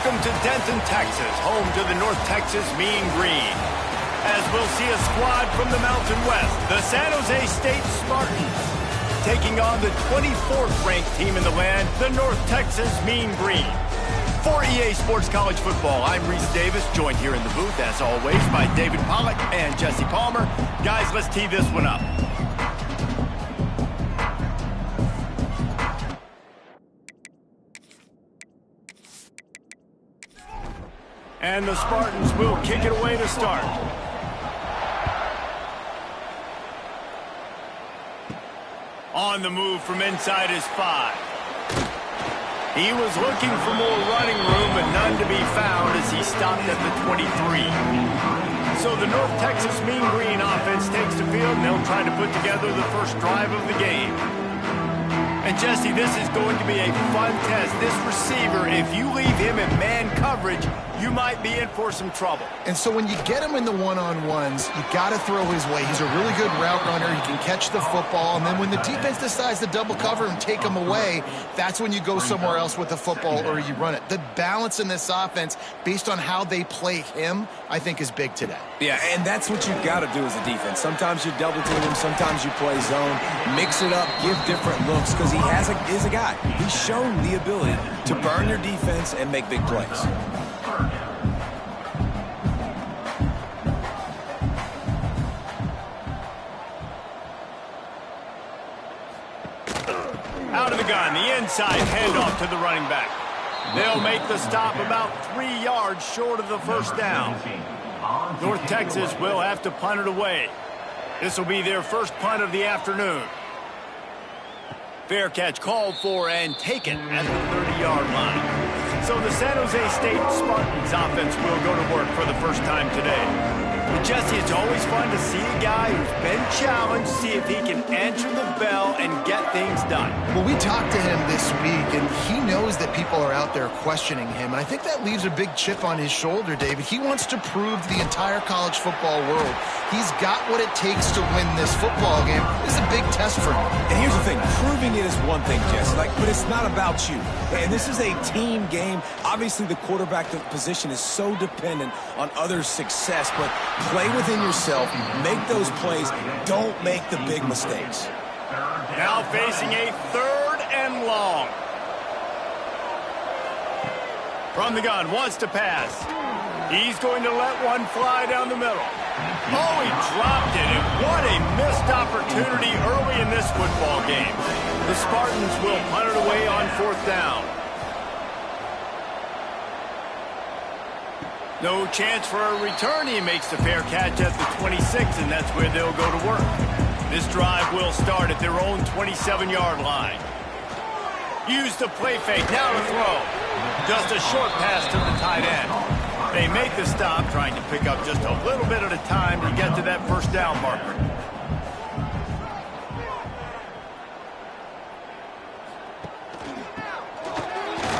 Welcome to Denton, Texas, home to the North Texas Mean Green. As we'll see a squad from the Mountain West, the San Jose State Spartans, taking on the 24th ranked team in the land, the North Texas Mean Green. For EA Sports College Football, I'm Reese Davis, joined here in the booth, as always, by David Pollack and Jesse Palmer. Guys, let's tee this one up. And the Spartans will kick it away to start. On the move from inside his 5. He was looking for more running room, but none to be found as he stopped at the 23. So the North Texas Mean Green offense takes the field, and they'll try to put together the first drive of the game. And Jesse, this is going to be a fun test. This receiver, if you leave him in man coverage, you might be in for some trouble. And so when you get him in the one-on-ones, you got to throw his way. He's a really good route runner. He can catch the football. And then when the defense decides to double cover and take him away, that's when you go somewhere else with the football or you run it. The balance in this offense, based on how they play him, I think is big today. Yeah, and that's what you've got to do as a defense. Sometimes you double team him, sometimes you play zone. Mix it up, give different looks, because he is a guy. He's shown the ability to burn your defense and make big plays. Out of the gun, the inside handoff to the running back. They'll make the stop about 3 yards short of the first down. North Texas will have to punt it away. This will be their first punt of the afternoon. Fair catch called for and taken at the 30-yard line. So the San Jose State Spartans offense will go to work for the first time today. But Jesse, it's always fun to see a guy who's been challenged, see if he can answer the bell and get things done. Well, we talked to him this week, and he knows that people are out there questioning him. And I think that leaves a big chip on his shoulder, David. He wants to prove to the entire college football world he's got what it takes to win this football game. This is a big test for him. And here's the thing, proving it is one thing, Jesse, but it's not about you. And this is a team game. Obviously, the quarterback position is so dependent on others' success, but play within yourself, make those plays, don't make the big mistakes. Now facing a 3rd and long. From the gun, wants to pass. He's going to let one fly down the middle. Oh, he dropped it, and what a missed opportunity early in this football game. The Spartans will punt it away on 4th down. No chance for a return. He makes the fair catch at the 26, and that's where they'll go to work. This drive will start at their own 27-yard line. Use the play fake, now to throw. Just a short pass to the tight end. They make the stop, trying to pick up just a little bit at a time to get to that first down marker.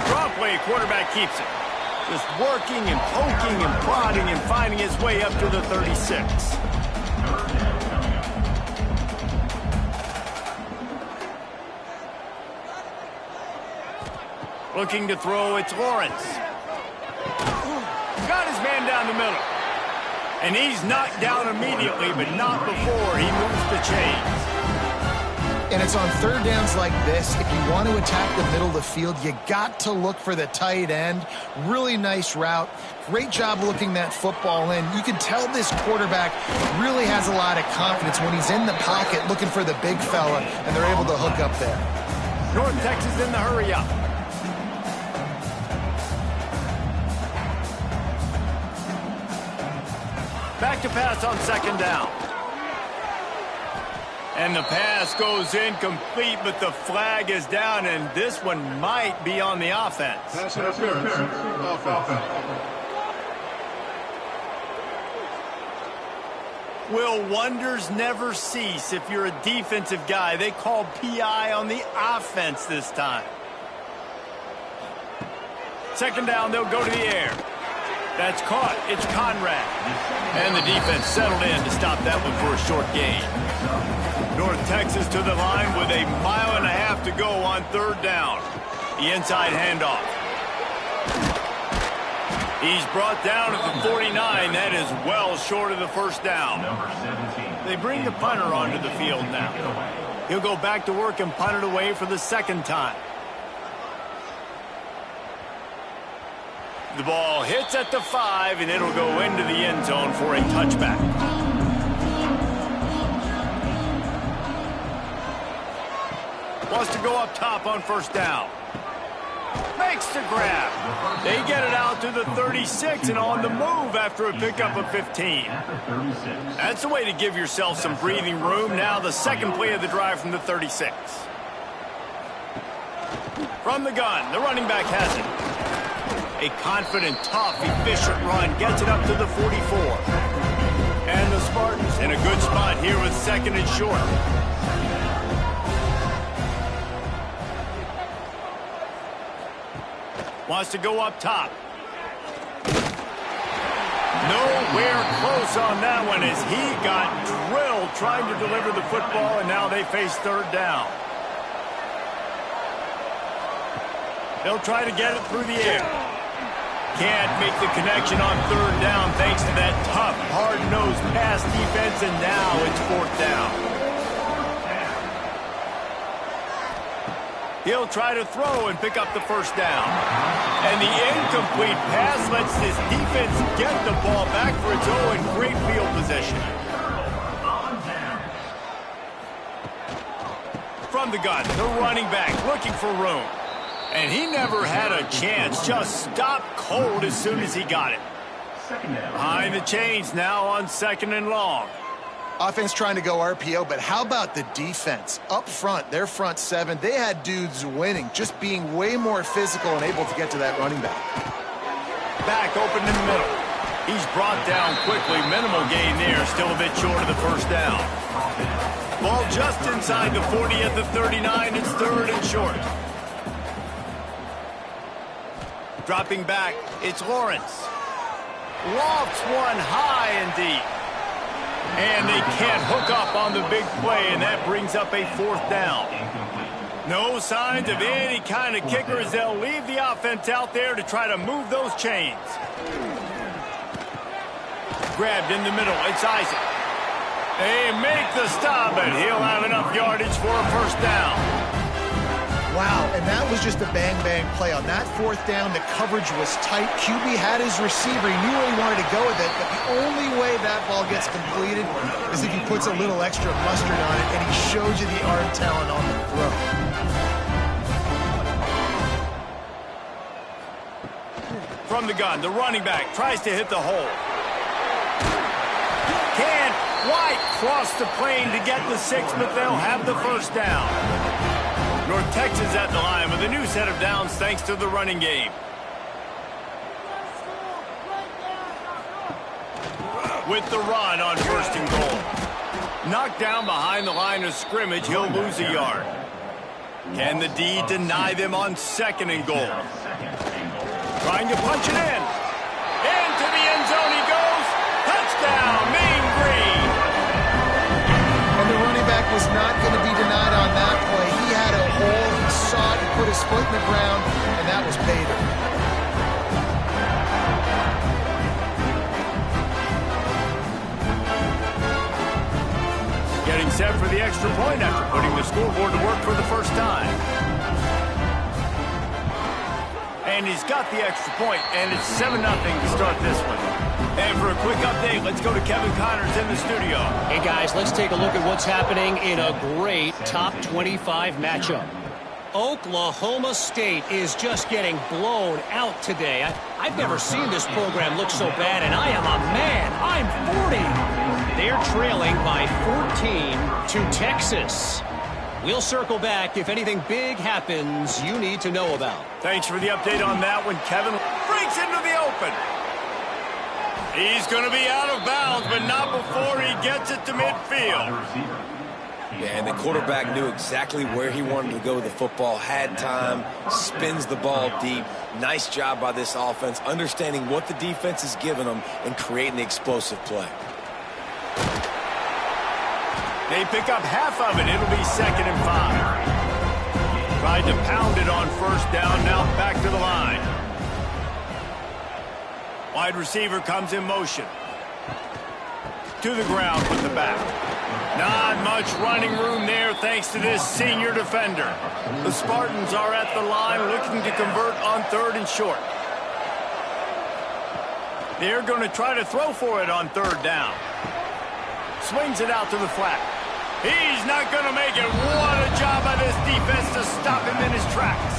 Draw play, quarterback keeps it. Just working and poking and prodding and finding his way up to the 36. Looking to throw, it's Lawrence. Got his man down the middle. And he's knocked down immediately, but not before he moves the chains. And it's on 3rd downs like this. If you want to attack the middle of the field, you got to look for the tight end. Really nice route. Great job looking that football in. You can tell this quarterback really has a lot of confidence when he's in the pocket looking for the big fella, and they're able to hook up there. North Texas in the hurry up. Back to pass on 2nd down. And the pass goes incomplete, but the flag is down, and this one might be on the offense. Pass interference. Offense. Will wonders never cease if you're a defensive guy? They call PI on the offense this time. 2nd down, they'll go to the air. That's caught. It's Conrad. And the defense settled in to stop that one for a short gain. North Texas to the line with 1.5 miles to go on 3rd down. The inside handoff. He's brought down at the 49. That is well short of the first down. They bring the punter onto the field now. He'll go back to work and punt it away for the second time. The ball hits at the 5, and it'll go into the end zone for a touchback. Wants to go up top on first down. Makes the grab. They get it out to the 36 and on the move after a pickup of 15. That's the way to give yourself some breathing room. Now the second play of the drive from the 36. From the gun, the running back has it. A confident, tough, efficient run gets it up to the 44. And the Spartans in a good spot here with second and short. Wants to go up top. Nowhere close on that one as he got drilled trying to deliver the football, and now they face third down. They'll try to get it through the air. Can't make the connection on third down thanks to that tough, hard-nosed pass defense, and now it's fourth down. He'll try to throw and pick up the first down. And the incomplete pass lets this defense get the ball back for its own great field position. From the gun, the running back looking for room. And he never had a chance, just stopped cold as soon as he got it. Behind the chains now on second and long. Offense trying to go RPO, but how about the defense? Up front, their front seven, they had dudes winning, just being way more physical and able to get to that running back. Back open in the middle. He's brought down quickly, minimal gain there, still a bit short of the first down. Ball just inside the 40 at the 39, it's third and short. Dropping back, it's Lawrence. Lofts one high and deep. And they can't hook up on the big play, and that brings up a fourth down. No signs of any kind of kicker as they'll leave the offense out there to try to move those chains. Grabbed in the middle, it's Isaac. They make the stop, and he'll have enough yardage for a first down. Wow, and that was just a bang-bang play. On that fourth down, the coverage was tight. QB had his receiver. He knew where he wanted to go with it, but the only way that ball gets completed is if he puts a little extra mustard on it, and he shows you the arm talent on the throw. From the gun, the running back tries to hit the hole. Can't quite cross the plane to get the 6, but they'll have the first down. North Texas at the line with a new set of downs thanks to the running game. With the run on first and goal. Knocked down behind the line of scrimmage, he'll lose a yard. Can the D deny them on second and goal? Trying to punch it in. Into the end zone he goes. Touchdown, Mean Green. And the running back was not going to be denied on that play. He had a hole, he saw it, he put his foot in the ground, and that was pay dirt. Getting set for the extra point after putting the scoreboard to work for the first time. And he's got the extra point, and it's 7-0 to start this one. And for a quick update, let's go to Kevin Connors in the studio. Hey, guys, let's take a look at what's happening in a great top 25 matchup. Oklahoma State is just getting blown out today. I've never seen this program look so bad, and I am a man. I'm 40. They're trailing by 14 to Texas. We'll circle back if anything big happens you need to know about. Thanks for the update on that one. Kevin breaks into the open. He's going to be out of bounds, but not before he gets it to midfield. Yeah, and the quarterback knew exactly where he wanted to go with the football, had time, spins the ball deep. Nice job by this offense, understanding what the defense is giving them and creating the explosive play. They pick up half of it. It'll be 2nd and 5. Tried to pound it on first down, now back to the line. Wide receiver comes in motion. To the ground with the back. Not much running room there thanks to this senior defender. The Spartans are at the line looking to convert on 3rd and short. They're going to try to throw for it on 3rd down. Swings it out to the flat. He's not going to make it. What a job by this defense to stop him in his tracks.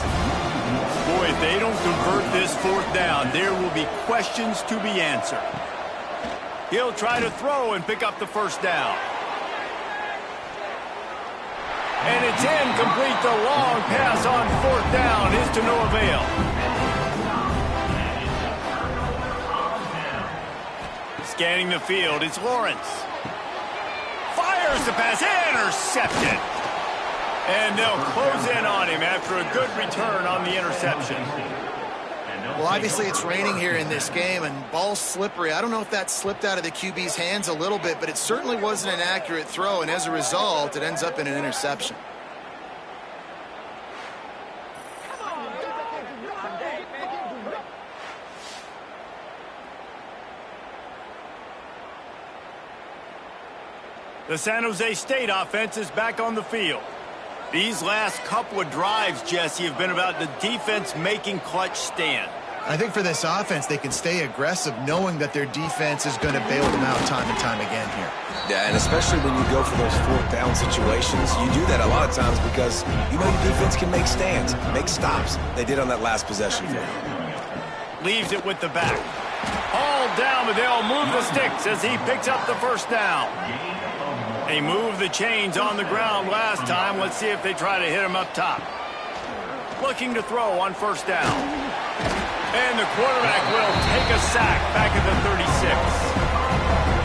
Boy, if they don't convert this 4th down, there will be questions to be answered. He'll try to throw and pick up the 1st down. And it's incomplete. The long pass on 4th down is to no avail. Scanning the field, it's Lawrence. Fires the pass, intercepted. And they'll close in on him after a good return on the interception. Well, obviously it's raining here in this game, and ball's slippery. I don't know if that slipped out of the QB's hands a little bit, but it certainly wasn't an accurate throw, and as a result, it ends up in an interception. The San Jose State offense is back on the field. These last couple of drives, Jesse, have been about the defense making clutch stand. I think for this offense, they can stay aggressive knowing that their defense is going to bail them out time and time again here. Yeah, and especially when you go for those 4th down situations, you do that a lot of times because you know your defense can make stands, make stops. They did on that last possession for you. Leaves it with the back. All down, but they'll move the sticks as he picks up the 1st down. They moved the chains on the ground last time. Let's see if they try to hit him up top. Looking to throw on 1st down. And the quarterback will take a sack back at the 36.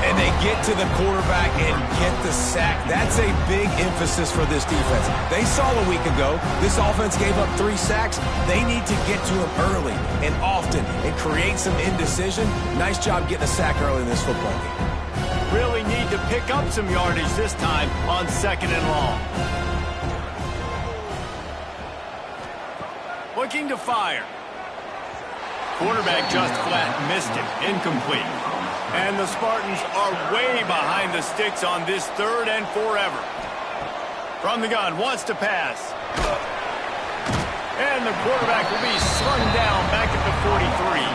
And they get to the quarterback and get the sack. That's a big emphasis for this defense. They saw a week ago this offense gave up 3 sacks. They need to get to him early and often and create some indecision. Nice job getting a sack early in this football game. Really need to pick up some yardage this time on 2nd and long. Looking to fire. Quarterback just flat missed it. Incomplete. And the Spartans are way behind the sticks on this 3rd and forever. From the gun, wants to pass. And the quarterback will be slung down back at the 43.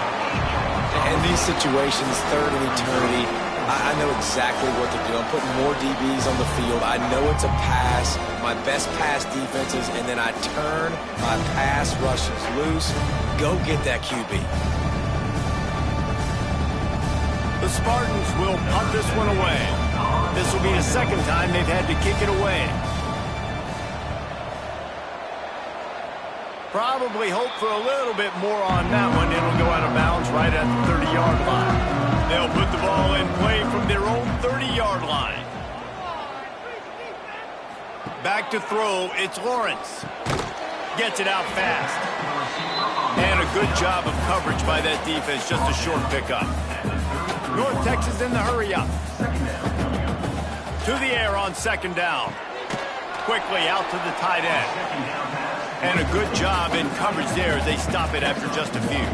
In these situations, 3rd and eternity, I know exactly what to do. I'm putting more DBs on the field. I know it's a pass, my best pass defenses, and then I turn my pass rushes loose. Go get that QB. The Spartans will punt this one away. This will be the 2nd time they've had to kick it away. Probably hope for a little bit more on that one. It'll go out of bounds right at the 30-yard line. They'll put the ball in play from their own 30-yard line. Back to throw, it's Lawrence. Gets it out fast. And a good job of coverage by that defense, just a short pickup. North Texas in the hurry up. To the air on 2nd down. Quickly out to the tight end. And a good job in coverage there as they stop it after just a few.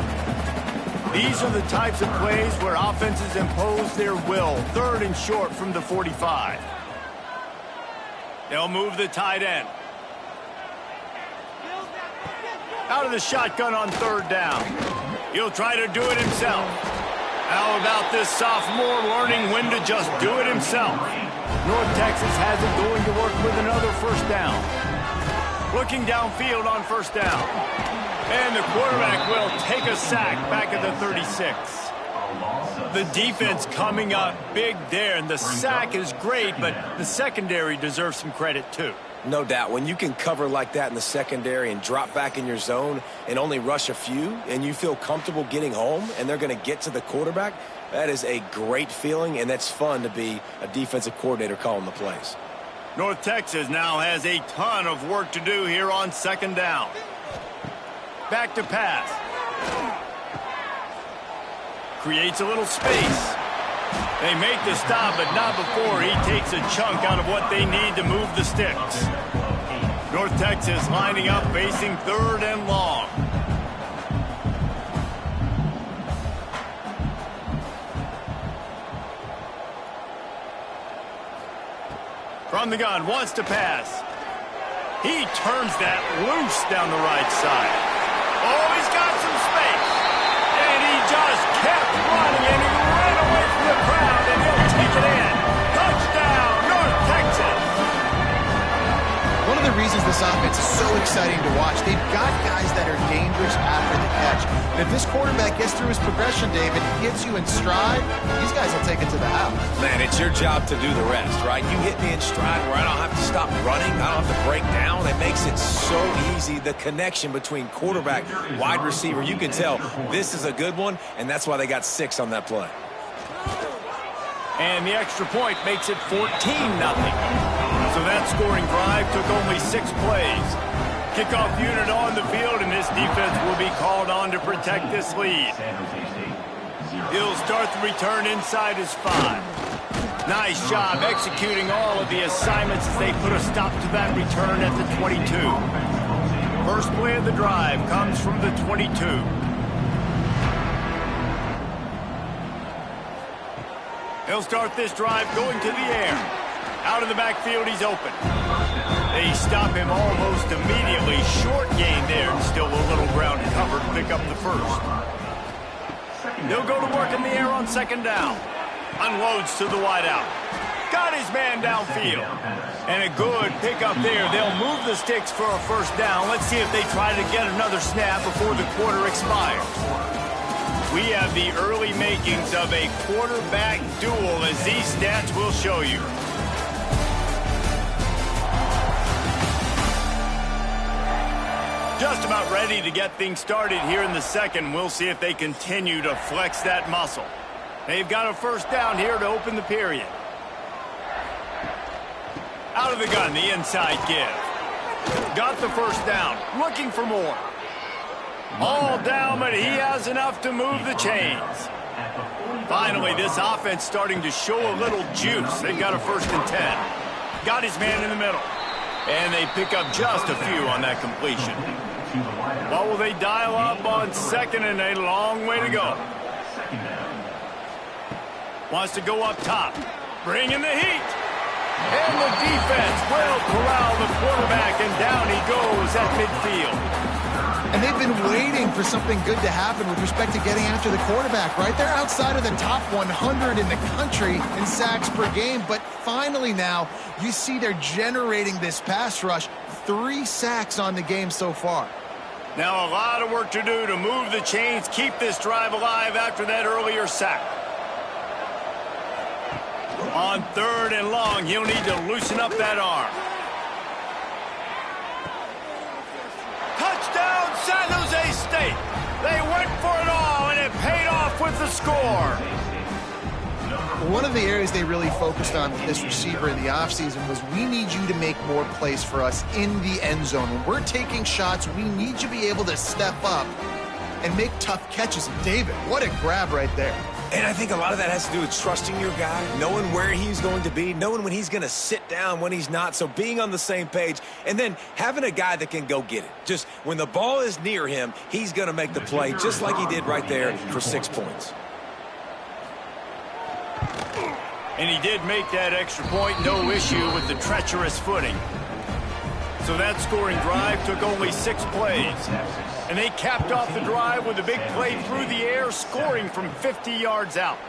These are the types of plays where offenses impose their will. 3rd and short from the 45. They'll move the tight end. Out of the shotgun on 3rd down. He'll try to do it himself. How about this sophomore learning when to just do it himself? North Texas has it going to work with another 1st down. Looking downfield on 1st down. And the quarterback will take a sack back at the 36. The defense coming up big there, and the sack is great, but the secondary deserves some credit too. No doubt. When you can cover like that in the secondary and drop back in your zone and only rush a few, and you feel comfortable getting home, and they're going to get to the quarterback, that is a great feeling, and that's fun to be a defensive coordinator calling the plays. North Texas now has a ton of work to do here on 2nd down. Back to pass. Creates a little space. They make the stop, but not before he takes a chunk out of what they need to move the sticks. North Texas lining up, facing 3rd and long. From the gun, wants to pass. He turns that loose down the right side. Oh, he's got some space. And he just kept running, and he ran away from the crowd, and he'll take it in. Touchdown, North Texas. One of the reasons this offense is so exciting to watch, they've got guys that are dangerous after the catch. And if this quarterback gets through his progression, David, gets you in stride, these guys will take it to the house. Man, it's your job to do the rest, right? You hit me in stride where I don't have to stop running. I don't have to break down. It makes it so easy, the connection between quarterback, wide receiver. You can tell this is a good one, and that's why they got 6 on that play. And the extra point makes it 14-0. So that scoring drive took only 6 plays. Kickoff unit on the field, and this defense will be called on to protect this lead. He'll start the return inside his 5. Nice job executing all of the assignments as they put a stop to that return at the 22. First play of the drive comes from the 22. He'll start this drive going to the air. Out of the backfield, he's open. They stop him almost immediately. Short gain there, and still a little ground cover to pick up the first. He'll go to work in the air on second down. Unloads to the wideout. Got his man downfield. And a good pickup there. They'll move the sticks for a first down. Let's see if they try to get another snap before the quarter expires. We have the early makings of a quarterback duel, as these stats will show you. Just about ready to get things started here in the second. We'll see if they continue to flex that muscle. They've got a first down here to open the period. Out of the gun, the inside give. Got the first down, looking for more. All down, but he has enough to move the chains. Finally, this offense starting to show a little juice. They've got a 1st and 10. Got his man in the middle. And they pick up just a few on that completion. What will they dial up on second, and a long way to go? Wants to go up top. Bring in the heat. And the defense will corral the quarterback, and down he goes at midfield. And they've been waiting for something good to happen with respect to getting after the quarterback, right? They're outside of the top 100 in the country in sacks per game, but finally now you see they're generating this pass rush. 3 sacks on the game so far. Now a lot of work to do to move the chains, keep this drive alive after that earlier sack. On 3rd and long, he'll need to loosen up that arm. Touchdown, San Jose State. They went for it all, and it paid off with the score. One of the areas they really focused on with this receiver in the offseason was, we need you to make more plays for us in the end zone. When we're taking shots, we need you to be able to step up and make tough catches. And David, what a grab right there. And I think a lot of that has to do with trusting your guy, knowing where he's going to be, knowing when he's going to sit down, when he's not. So being on the same page, and then having a guy that can go get it. Just when the ball is near him, he's going to make the play, just like he did right there for 6 points. And he did make that extra point, no issue with the treacherous footing. So that scoring drive took only 6 plays. And they capped off the drive with a big play through the air, scoring from 50 yards out.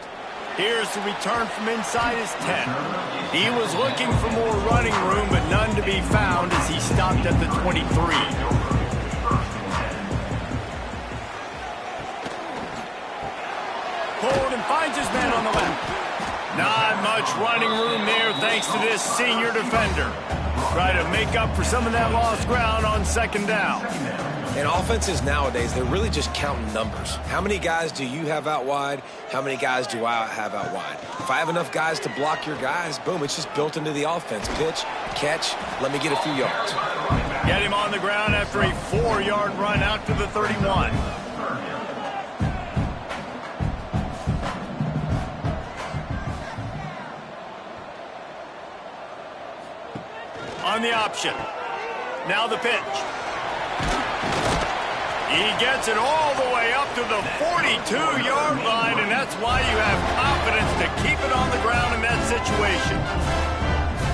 Here's the return from inside his 10. He was looking for more running room, but none to be found as he stopped at the 23. Pulled and finds his man on the left. Not much running room there thanks to this senior defender. Try to make up for some of that lost ground on second down. And offenses nowadays, they're really just counting numbers. How many guys do you have out wide? How many guys do I have out wide? If I have enough guys to block your guys, boom, it's just built into the offense. Pitch, catch, let me get a few yards. Get him on the ground after a 4-yard run out to the 31. On the option. Now the pitch. He gets it all the way up to the 42-yard line, and that's why you have confidence to keep it on the ground in that situation.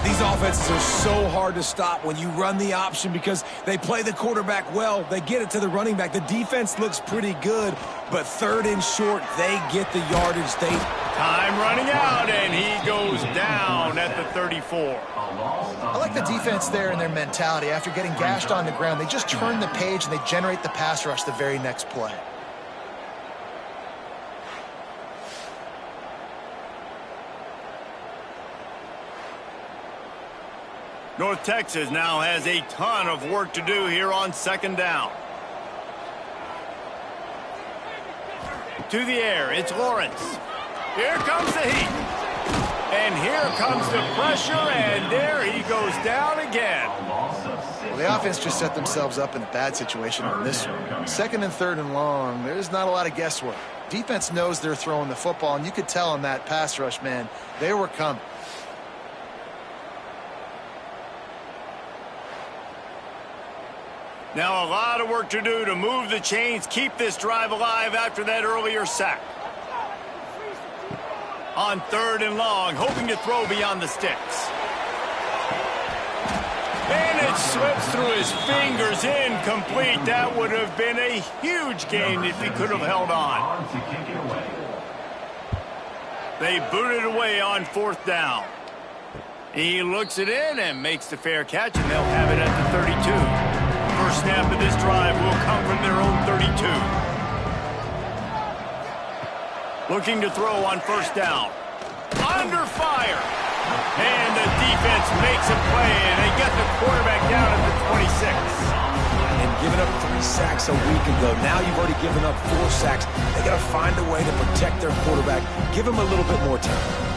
These These offenses are so hard to stop when you run the option because they play the quarterback well. They get it to the running back. The defense looks pretty good, but third and short, they get the yardage. Time running out, and he goes down at the 34. I like the defense there and their mentality. After getting gashed on the ground, they just turn the page and they generate the pass rush the very next play. North Texas now has a ton of work to do here on second down. To the air, it's Lawrence. Here comes the heat. And here comes the pressure, and there he goes down again. Well, the offense just set themselves up in a bad situation on this one. Second and third and long, there's not a lot of guesswork. Defense knows they're throwing the football, and you could tell on that pass rush, man, they were coming. Now a lot of work to do to move the chains, keep this drive alive after that earlier sack. On third and long, hoping to throw beyond the sticks. And it slips through his fingers, incomplete. That would have been a huge gain if he could have held on. They boot it away on fourth down. He looks it in and makes the fair catch, and they'll have it at the 32. First snap of this drive will come from their own 32. Looking to throw on first down. Under fire. And the defense makes a play, and they get the quarterback down at the 26. And giving up 3 sacks a week ago. Now you've already given up 4 sacks. They got to find a way to protect their quarterback. Give him a little bit more time.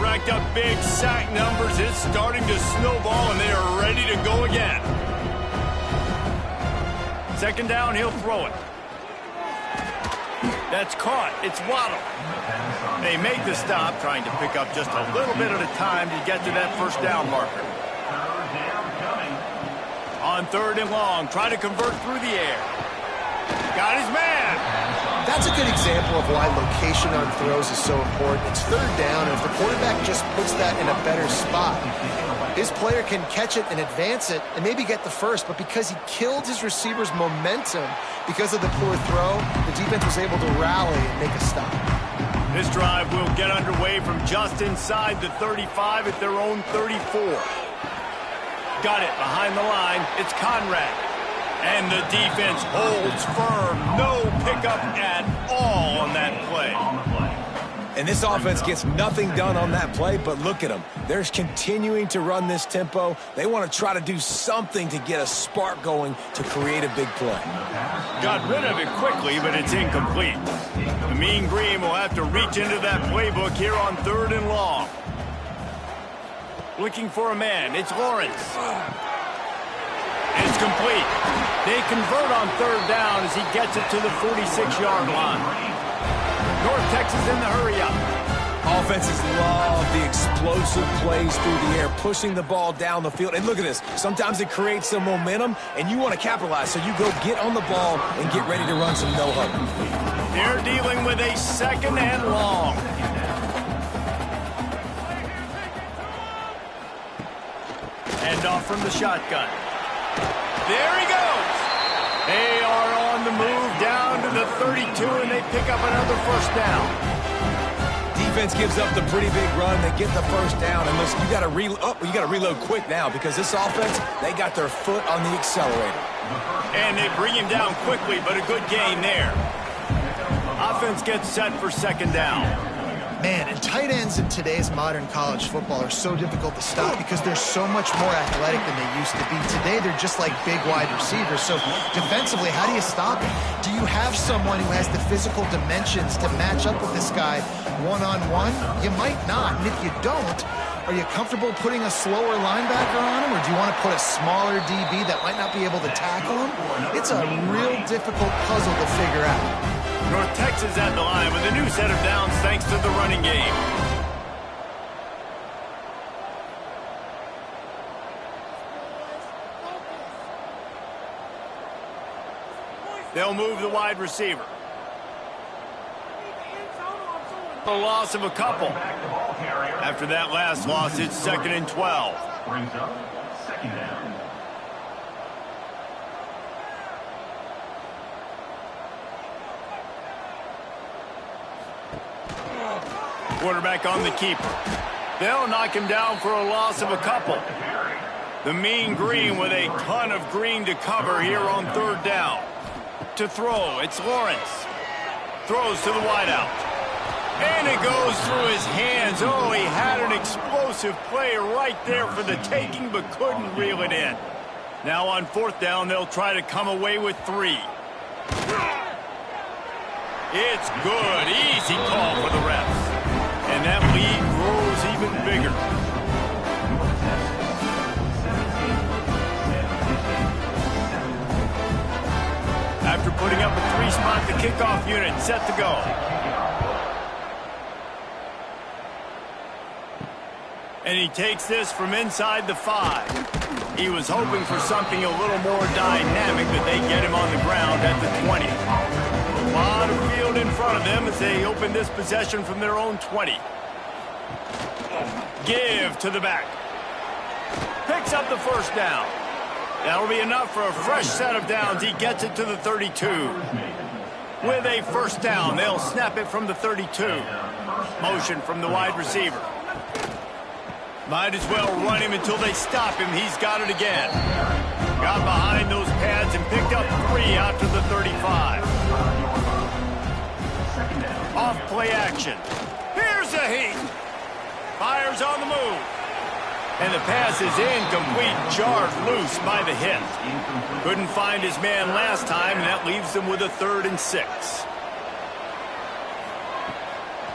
Racked up big sack numbers. It's starting to snowball, and they are ready to go again. Second down, he'll throw it. That's caught. It's Waddle. They make the stop, trying to pick up just a little bit at a time to get to that first down marker. On third and long, try to convert through the air. Got his man. That's a good example of why location on throws is so important. It's third down, and if the quarterback just puts that in a better spot, his player can catch it and advance it and maybe get the first, but because he killed his receiver's momentum because of the poor throw, the defense was able to rally and make a stop. This drive will get underway from just inside the 35 at their own 34. Got it behind the line. It's Conrad. And the defense holds firm. No pickup at all on that play. And this offense gets nothing done on that play, but look at them. They're continuing to run this tempo. They want to try to do something to get a spark going to create a big play. Got rid of it quickly, but it's incomplete. The Mean Green will have to reach into that playbook here on third and long. Looking for a man. It's Lawrence. It's complete. They convert on third down as he gets it to the 46-yard line. North Texas in the hurry-up. Offenses love the explosive plays through the air, pushing the ball down the field. And look at this. Sometimes it creates some momentum, and you want to capitalize. So you go get on the ball and get ready to run some no-huddle. They're dealing with a second and long. Hand off from the shotgun. There he goes. They are on the move down to the 32, and they pick up another first down. Defense gives up the pretty big run. They get the first down, and listen, you got to reload quick now because this offense, they got their foot on the accelerator. And they bring him down quickly, but a good gain there. Offense gets set for second down. Man, and tight ends in today's modern college football are so difficult to stop because they're so much more athletic than they used to be. Today, they're just like big wide receivers. So defensively, how do you stop it? Do you have someone who has the physical dimensions to match up with this guy one-on-one? You might not. And if you don't, are you comfortable putting a slower linebacker on him, or do you want to put a smaller DB that might not be able to tackle him? It's a real difficult puzzle to figure out. North Texas at the line with a new set of downs thanks to the running game. They'll move the wide receiver. A loss of a couple. After that last loss, it's 2nd and 12. Brings up 2nd down. Quarterback on the keeper. They'll knock him down for a loss of a couple. The mean green with a ton of green to cover here on 3rd down. To throw, it's Lawrence. Throws to the wideout. And it goes through his hands. Oh, he had an explosive play right there for the taking, but couldn't reel it in. Now on 4th down, they'll try to come away with 3. It's good. Easy call for the refs. And that lead grows even bigger. After putting up a 3-spot, the kickoff unit set to go. And he takes this from inside the 5. He was hoping for something a little more dynamic, but they get him on the ground at the 20. A lot of field in front of them as they open this possession from their own 20. Give to the back. Picks up the 1st down. That'll be enough for a fresh set of downs. He gets it to the 32. With a 1st down, they'll snap it from the 32. Motion from the wide receiver. Might as well run him until they stop him. He's got it again. Got behind those pads and picked up 3 out to the 35. Off play action. Here's a heat. Fires on the move. And the pass is incomplete, jarred loose by the hit. Couldn't find his man last time, and that leaves them with a 3rd and 6.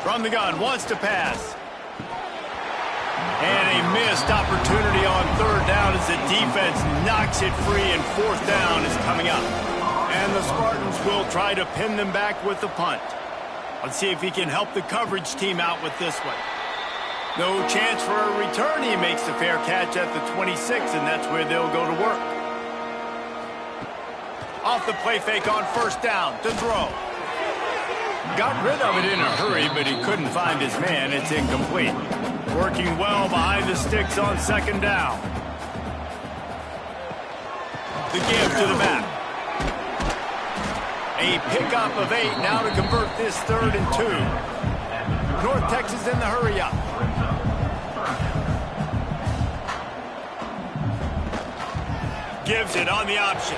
From the gun, wants to pass. And a missed opportunity on 3rd down as the defense knocks it free, and 4th down is coming up. And the Spartans will try to pin them back with the punt. Let's see if he can help the coverage team out with this one. No chance for a return. He makes the fair catch at the 26, and that's where they'll go to work. Off the play fake on 1st down to throw. Got rid of it in a hurry, but he couldn't find his man. It's incomplete. Working well behind the sticks on 2nd down. The give to the back. A pickup of 8 now to convert this 3rd and 2. North Texas in the hurry up. Gives it on the option.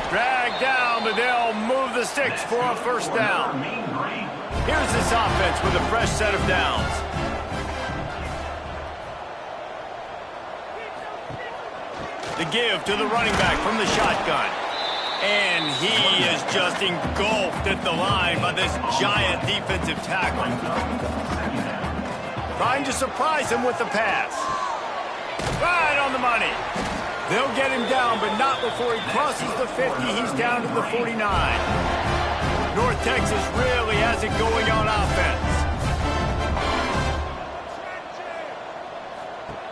Dragged down, but they'll move the sticks for a 1st down. Here's this offense with a fresh set of downs. The give to the running back from the shotgun. And he is just engulfed at the line by this giant defensive tackle. Trying to surprise him with the pass. Right on the money. They'll get him down, but not before he crosses the 50. He's down to the 49. North Texas really has it going on offense.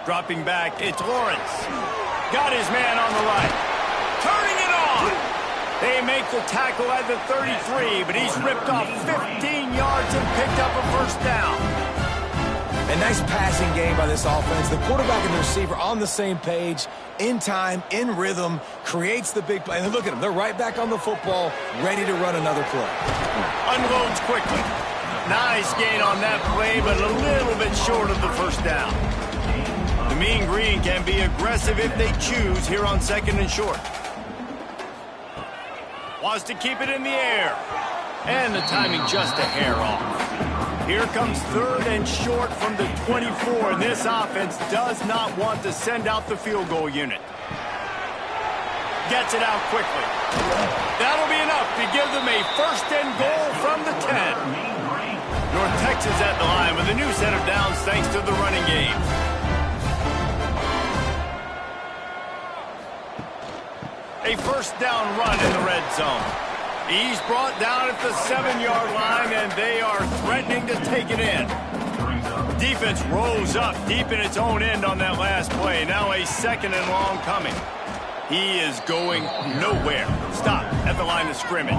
Dropping back, it's Lawrence. Got his man on the right. Turning it on. They make the tackle at the 33, but he's ripped off 15 yards and picked up a 1st down. A nice passing game by this offense. The quarterback and the receiver on the same page, in time, in rhythm, creates the big play. And look at them. They're right back on the football, ready to run another play. Unloads quickly. Nice gain on that play, but a little bit short of the 1st down. The Mean Green can be aggressive if they choose here on 2nd and short. Wants to keep it in the air. And the timing just a hair off. Here comes 3rd and short from the 24, and this offense does not want to send out the field goal unit. Gets it out quickly. That'll be enough to give them a 1st and goal from the 10. North Texas at the line with a new set of downs thanks to the running game. A 1st down run in the red zone. He's brought down at the 7-yard line, and they are threatening to take it in. Defense rose up deep in its own end on that last play. Now a 2nd and long coming. He is going nowhere. Stop at the line of scrimmage.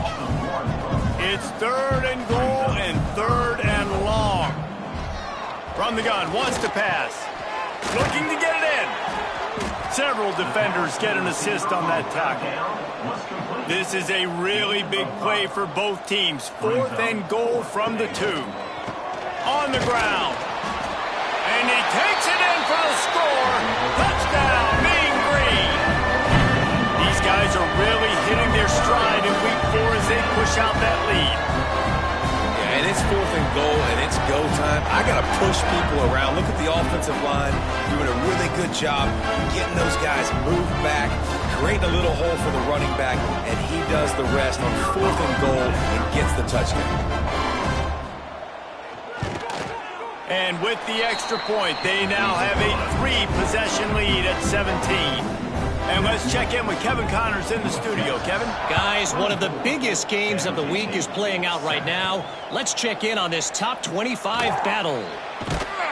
It's 3rd and goal and 3rd and long. From the gun, wants to pass. Looking to get it in. Several defenders get an assist on that tackle. This is a really big play for both teams. 4th and goal from the 2. On the ground. And he takes it in for the score. Touchdown, Mean Green. These guys are really hitting their stride in week 4 as they push out that lead. Yeah, and it's 4th and goal, and it's go time. I got to push people around. Look at the offensive line doing a really good job getting those guys moved back, creating a little hole for the running back, and he does the rest on 4th and goal and gets the touchdown. And with the extra point, they now have a 3-possession lead at 17. And let's check in with Kevin Connors in the studio. Kevin? Guys, one of the biggest games of the week is playing out right now. Let's check in on this top 25 battle.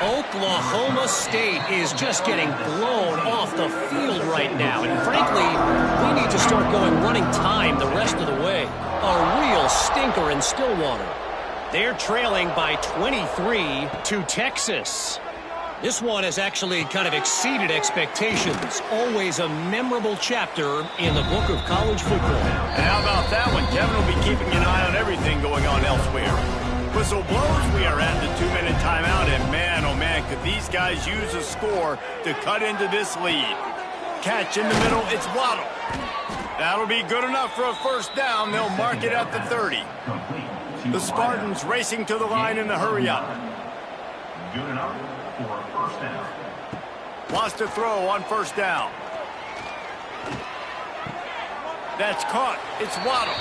Oklahoma State is just getting blown off the field right now. And frankly, we need to start going running time the rest of the way. A real stinker in Stillwater. They're trailing by 23 to Texas. This one has actually kind of exceeded expectations. Always a memorable chapter in the book of college football. And how about that one? Kevin will be keeping an eye on everything going on elsewhere. Whistle blows, we are at the 2-minute timeout, and man, oh man, could these guys use a score to cut into this lead. Catch in the middle, it's Waddle. That'll be good enough for a first down. They'll mark it at the 30. The Spartans racing to the line in the hurry-up. Good enough for a first down. Wants to throw on first down. That's caught. It's Waddle.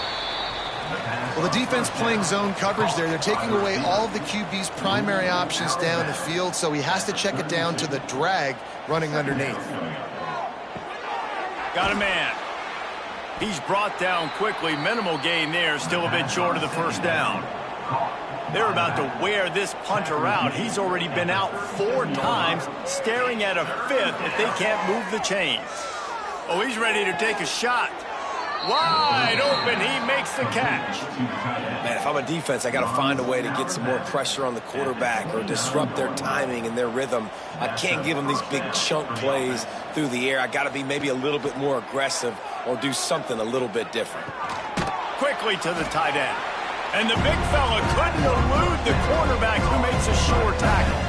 Well, the defense playing zone coverage there. They're taking away all of the QB's primary options down the field, so he has to check it down to the drag running underneath. Got a man. He's brought down quickly. Minimal gain there. Still a bit short of the first down. They're about to wear this punter out. He's already been out 4 times, staring at a 5th if they can't move the chains. Oh, he's ready to take a shot. Wide open. He makes the catch. Man, if I'm a defense, I got to find a way to get some more pressure on the quarterback or disrupt their timing and their rhythm. I can't give them these big chunk plays through the air. I got to be maybe a little bit more aggressive or do something a little bit different. Quickly to the tight end. And the big fella couldn't elude the quarterback who makes a sure tackle.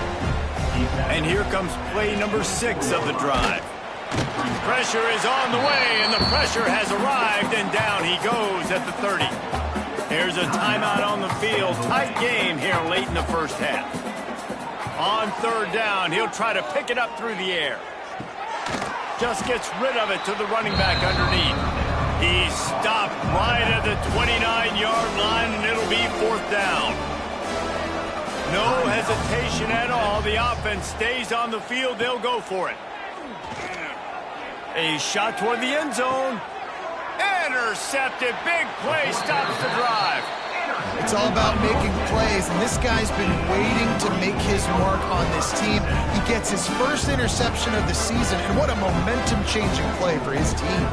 And here comes play number 6 of the drive. Pressure is on the way, and the pressure has arrived, and down he goes at the 30. Here's a timeout on the field. Tight game here late in the first half. On third down, he'll try to pick it up through the air. Just gets rid of it to the running back underneath. He's stopped right at the 29-yard line, and it'll be 4th down. No hesitation at all. The offense stays on the field. They'll go for it. A shot toward the end zone. Intercepted. Big play stops the drive. It's all about making plays, and this guy's been waiting to make his mark on this team. He gets his first interception of the season, and what a momentum-changing play for his team.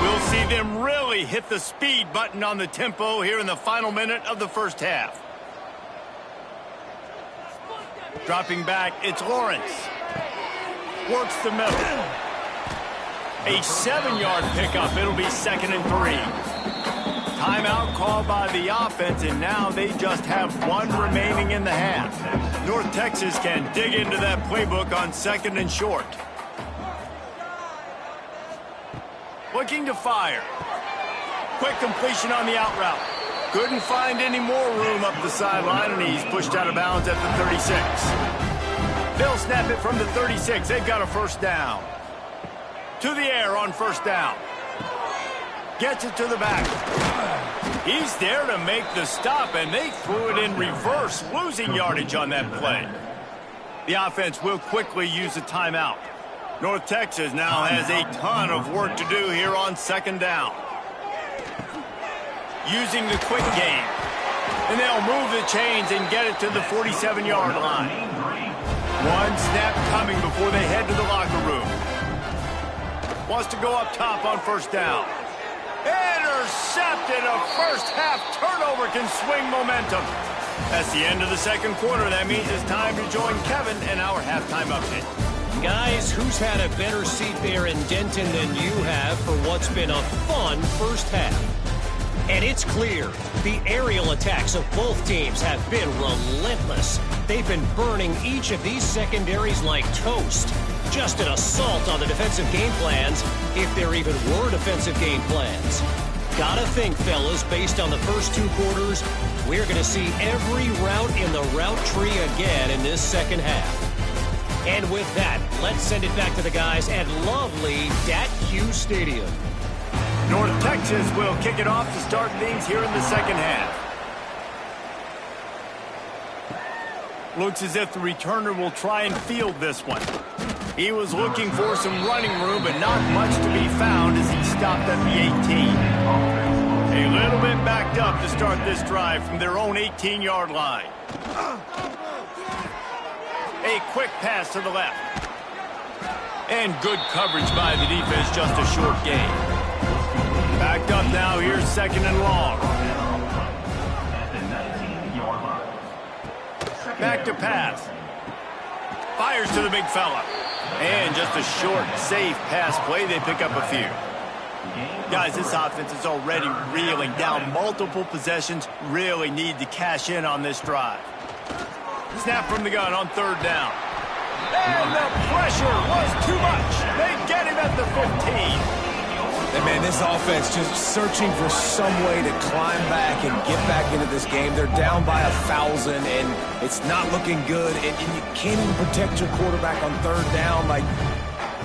We'll see them really hit the speed button on the tempo here in the final minute of the first half. Dropping back, it's Lawrence. Works the middle. A 7-yard pickup. It'll be 2nd and 3. Timeout called by the offense, and now they just have 1 remaining in the half. North Texas can dig into that playbook on 2nd and short. Looking to fire. Quick completion on the out route. Couldn't find any more room up the sideline, and he's pushed out of bounds at the 36. They'll snap it from the 36. They've got a first down. To the air on first down. Gets it to the back. He's there to make the stop, and they threw it in reverse, losing yardage on that play. The offense will quickly use a timeout. North Texas now has a ton of work to do here on 2nd down. using the quick game. And they'll move the chains and get it to the 47-yard line. One snap coming before they head to the locker room. Wants to go up top on first down. Intercepted. A first-half turnover can swing momentum. That's the end of the second quarter. That means it's time to join Kevin in our halftime update. Guys, who's had a better seat there in Denton than you have for what's been a fun first half? And it's clear, the aerial attacks of both teams have been relentless. They've been burning each of these secondaries like toast. Just an assault on the defensive game plans, if there even were defensive game plans. Gotta think, fellas, based on the first two quarters, we're going to see every route in the route tree again in this second half. And with that, let's send it back to the guys at lovely Dat-Q Stadium. North Texas will kick it off to start things here in the second half. Looks as if the returner will try and field this one. He was looking for some running room, but not much to be found as he stopped at the 18. A little bit backed up to start this drive from their own 18-yard line. A quick pass to the left. And good coverage by the defense, just a short gain. Backed up now, here's second and long. Back to pass. Fires to the big fella. And just a short, safe pass play. They pick up a few. Guys, this offense is already reeling down multiple possessions. Really need to cash in on this drive. Snap from the gun on third down. And the pressure was too much. They get him at the 15. And man, this offense just searching for some way to climb back and get back into this game. They're down by 1,000, and it's not looking good. And you can't even protect your quarterback on third down. Like,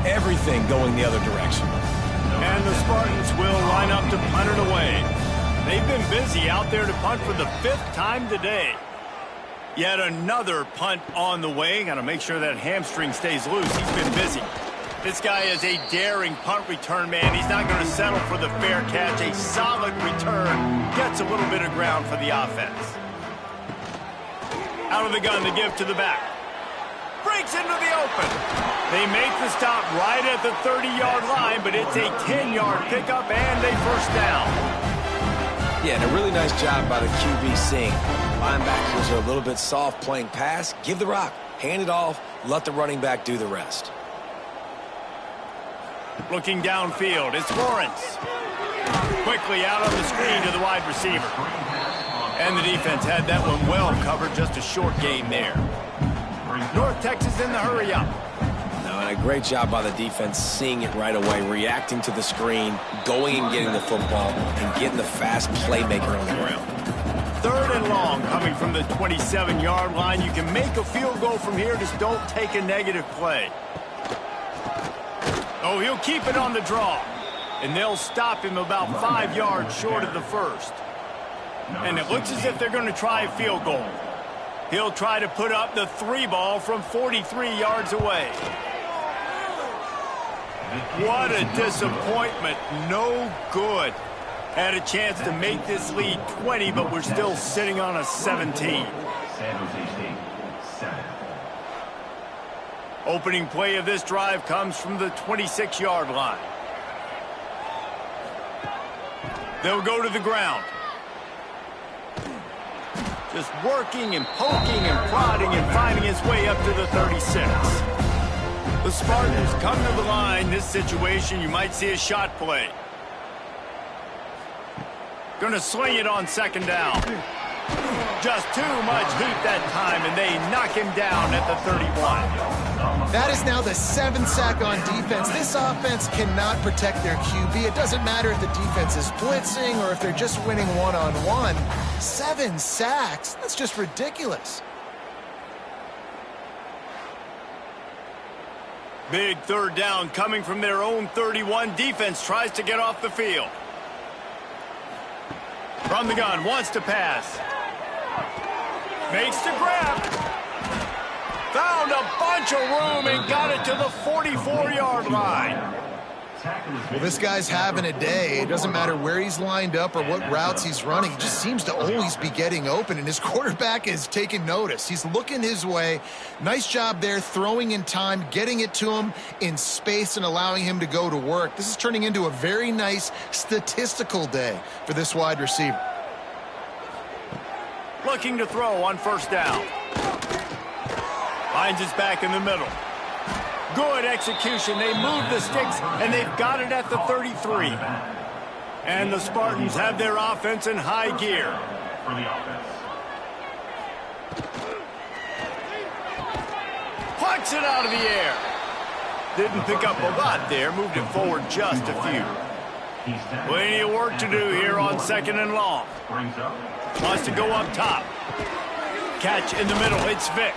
everything going the other direction. And the Spartans will line up to punt it away. They've been busy out there to punt for the 5th time today. Yet another punt on the way. Got to make sure that hamstring stays loose. He's been busy. This guy is a daring punt return man. He's not going to settle for the fair catch. A solid return gets a little bit of ground for the offense. Out of the gun to give to the back. Breaks into the open. They make the stop right at the 30-yard line, but it's a 10-yard pickup and a first down. Yeah, and a really nice job by the QB seeing linebackers are a little bit soft playing pass. Give the rock, hand it off, let the running back do the rest. Looking downfield, it's Lawrence. Quickly out on the screen to the wide receiver. And the defense had that one well covered, just a short gain there. North Texas in the hurry-up. No, and a great job by the defense seeing it right away, reacting to the screen, going and getting the football, and getting the fast playmaker on the ground. Third and long coming from the 27-yard line. You can make a field goal from here, just don't take a negative play. Oh, he'll keep it on the draw. And they'll stop him about 5 yards short of the first. And it looks as if they're going to try a field goal. He'll try to put up the 3 ball from 43 yards away. What a disappointment. No good. Had a chance to make this lead 20, but we're still sitting on a 17. Opening play of this drive comes from the 26-yard line. They'll go to the ground. Just working and poking and prodding and finding his way up to the 36. The Spartans come to the line. This situation, you might see a shot play. Gonna sling it on second down. Just too much heat that time, and they knock him down at the 31. That is now the 7th sack on defense. This offense cannot protect their QB. It doesn't matter if the defense is blitzing or if they're just winning one-on-one. 7 sacks? That's just ridiculous. Big third down coming from their own 31. Defense tries to get off the field. From the gun, wants to pass. Makes the grab. Found a bunch of room and got it to the 44-yard line. Well, this guy's having a day. It doesn't matter where he's lined up or what routes he's running. He just seems to always be getting open, and his quarterback is taking notice. He's looking his way. Nice job there, throwing in time, getting it to him in space and allowing him to go to work. This is turning into a very nice statistical day for this wide receiver. Looking to throw on first down. Finds his back in the middle. Good execution. They move the sticks, and they've got it at the 33. And the Spartans have their offense in high gear. Plucks it out of the air. Didn't pick up a lot there. Moved it forward just a few. Plenty of work to do here on 2nd and long. Wants to go up top. Catch in the middle. It's Vick.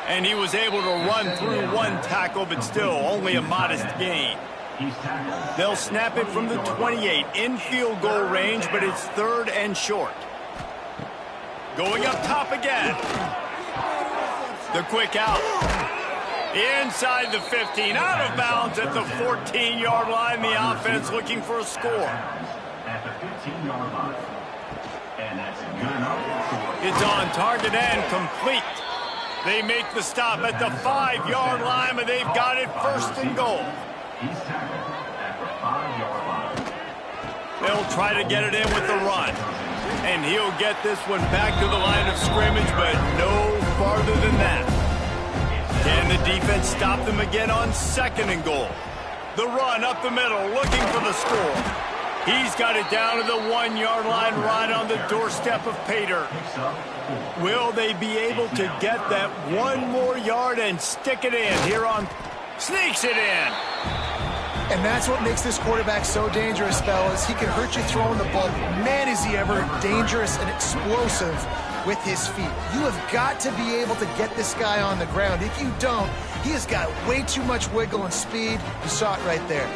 And he was able to run through one tackle, but still only a modest gain. They'll snap it from the 28 in field goal range, but it's 3rd and short. Going up top again. The quick out. Inside the 15, out of bounds at the 14-yard line. The offense looking for a score. It's on target and complete. They make the stop at the 5-yard line, but they've got it 1st and goal. They'll try to get it in with the run. And he'll get this one back to the line of scrimmage, but no farther than that. Can the defense stop them again on 2nd and goal? The run up the middle, looking for the score. He's got it down to the 1-yard line right on the doorstep of pay dirt. Will they be able to get that one more yard and stick it in here on... Sneaks it in. And that's what makes this quarterback so dangerous, fellas. He can hurt you throwing the ball. Man, is he ever dangerous and explosive with his feet. You have got to be able to get this guy on the ground. If you don't, he has got way too much wiggle and speed. You saw it right there.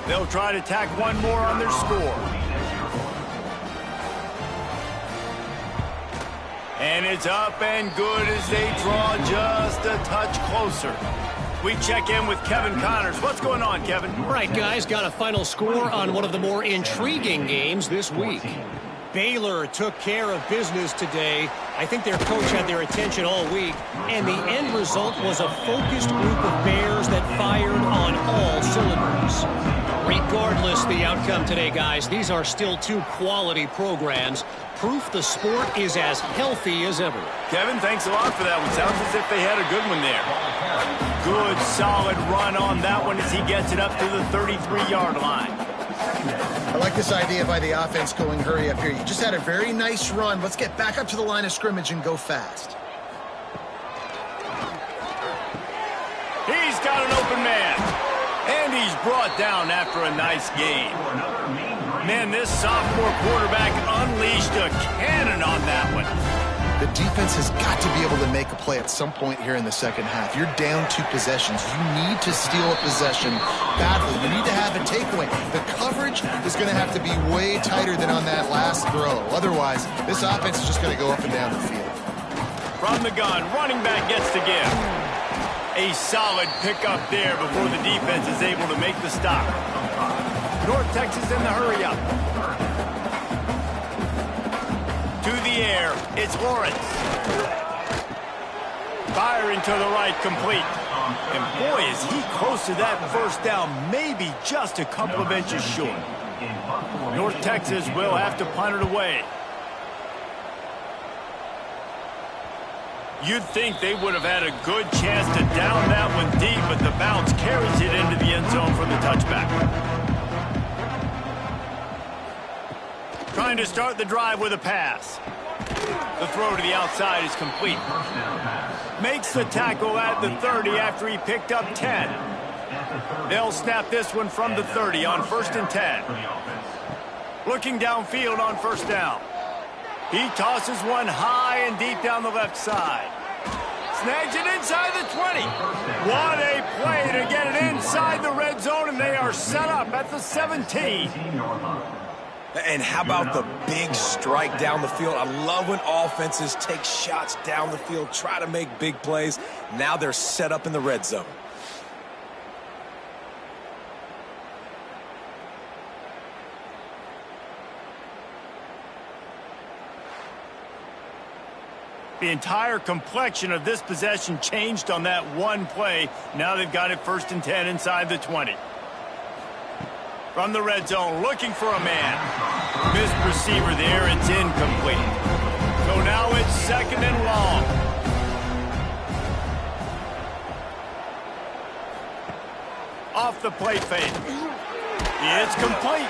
They'll try to tack one more on their score. And it's up and good as they draw just a touch closer. We check in with Kevin Connors. What's going on, Kevin? All right, guys, got a final score on one of the more intriguing games this week. Baylor took care of business today. I think their coach had their attention all week, and the end result was a focused group of Bears that fired on all cylinders. Regardless the outcome today, guys, these are still 2 quality programs. Proof the sport is as healthy as ever. Kevin, thanks a lot for that one. Sounds as if they had a good one there. Good, solid run on that one as he gets it up to the 33-yard line. I like this idea by the offense going hurry up here. You just had a very nice run. Let's get back up to the line of scrimmage and go fast. He's got an open man. And he's brought down after a nice game. Man, this sophomore quarterback unleashed a cannon on that one. The defense has got to be able to make a play at some point here in the second half. You're down 2 possessions. You need to steal a possession badly. You need to have a takeaway. The coverage is going to have to be way tighter than on that last throw. Otherwise, this offense is just going to go up and down the field. From the gun, running back gets to give. A solid pickup there before the defense is able to make the stop. North Texas in the hurry-up. To the air, it's Lawrence. Firing to the right, complete. And boy, is he close to that first down, maybe just a couple of inches short. North Texas will have to punt it away. You'd think they would have had a good chance to down that one deep, but the bounce carries it into the end zone for the touchback. Trying to start the drive with a pass. The throw to the outside is complete. Makes the tackle at the 30 after he picked up 10. They'll snap this one from the 30 on 1st and 10. Looking downfield on first down. He tosses one high and deep down the left side. Snags it inside the 20. What a play to get it inside the red zone, and they are set up at the 17. And how about the big strike down the field? I love when offenses take shots down the field, try to make big plays. Now they're set up in the red zone. The entire complexion of this possession changed on that one play. Now they've got it 1st and 10 inside the 20. From the red zone, looking for a man. Missed receiver there, it's incomplete. So now it's 2nd and long. Off the play fake. It's complete.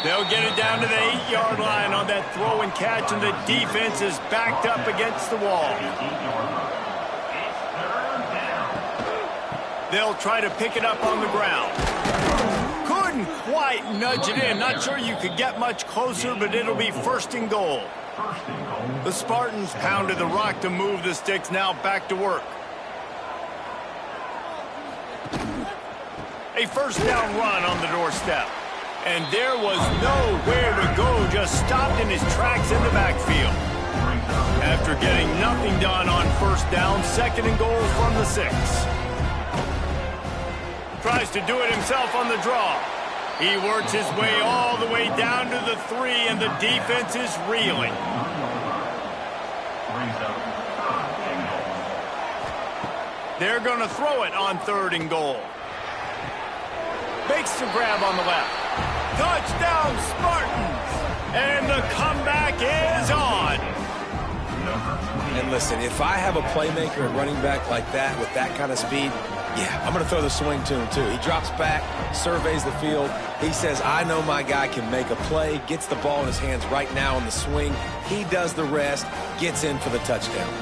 They'll get it down to the 8-yard line on that throw and catch, and the defense is backed up against the wall. They'll try to pick it up on the ground. Couldn't quite nudge it in. Not sure you could get much closer, but it'll be 1st and goal. The Spartans pounded the rock to move the sticks. Now back to work. A 1st down run on the doorstep. And there was nowhere to go, just stopped in his tracks in the backfield. After getting nothing done on 1st down, 2nd and goal from the 6. Tries to do it himself on the draw. He works his way all the way down to the 3, and the defense is reeling. They're going to throw it on 3rd and goal. Makes the grab on the left. Touchdown, Spartans! And the comeback is on. And listen, if I have a playmaker at running back like that with that kind of speed, yeah, I'm going to throw the swing to him too. He drops back, surveys the field. He says, I know my guy can make a play, gets the ball in his hands right now on the swing. He does the rest, gets in for the touchdown.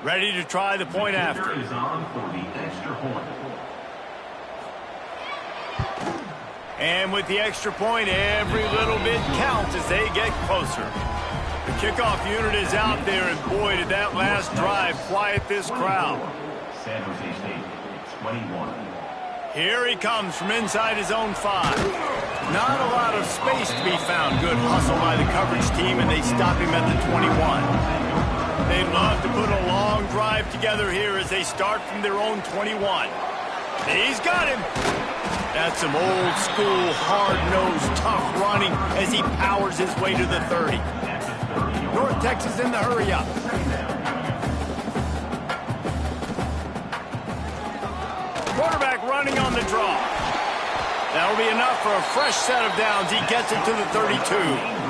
Ready to try the point after. Is on for the extra point. And with the extra point, every little bit counts as they get closer. The kickoff unit is out there, and boy, did that last drive quiet this crowd. San Jose State, 21. Here he comes from inside his own 5. Not a lot of space to be found. Good hustle by the coverage team, and they stop him at the 21. They'd love to put a long drive together here as they start from their own 21. He's got him. That's some old school, hard-nosed, tough running as he powers his way to the 30. North Texas in the hurry up. Quarterback running on the draw. That'll be enough for a fresh set of downs. He gets it to the 32.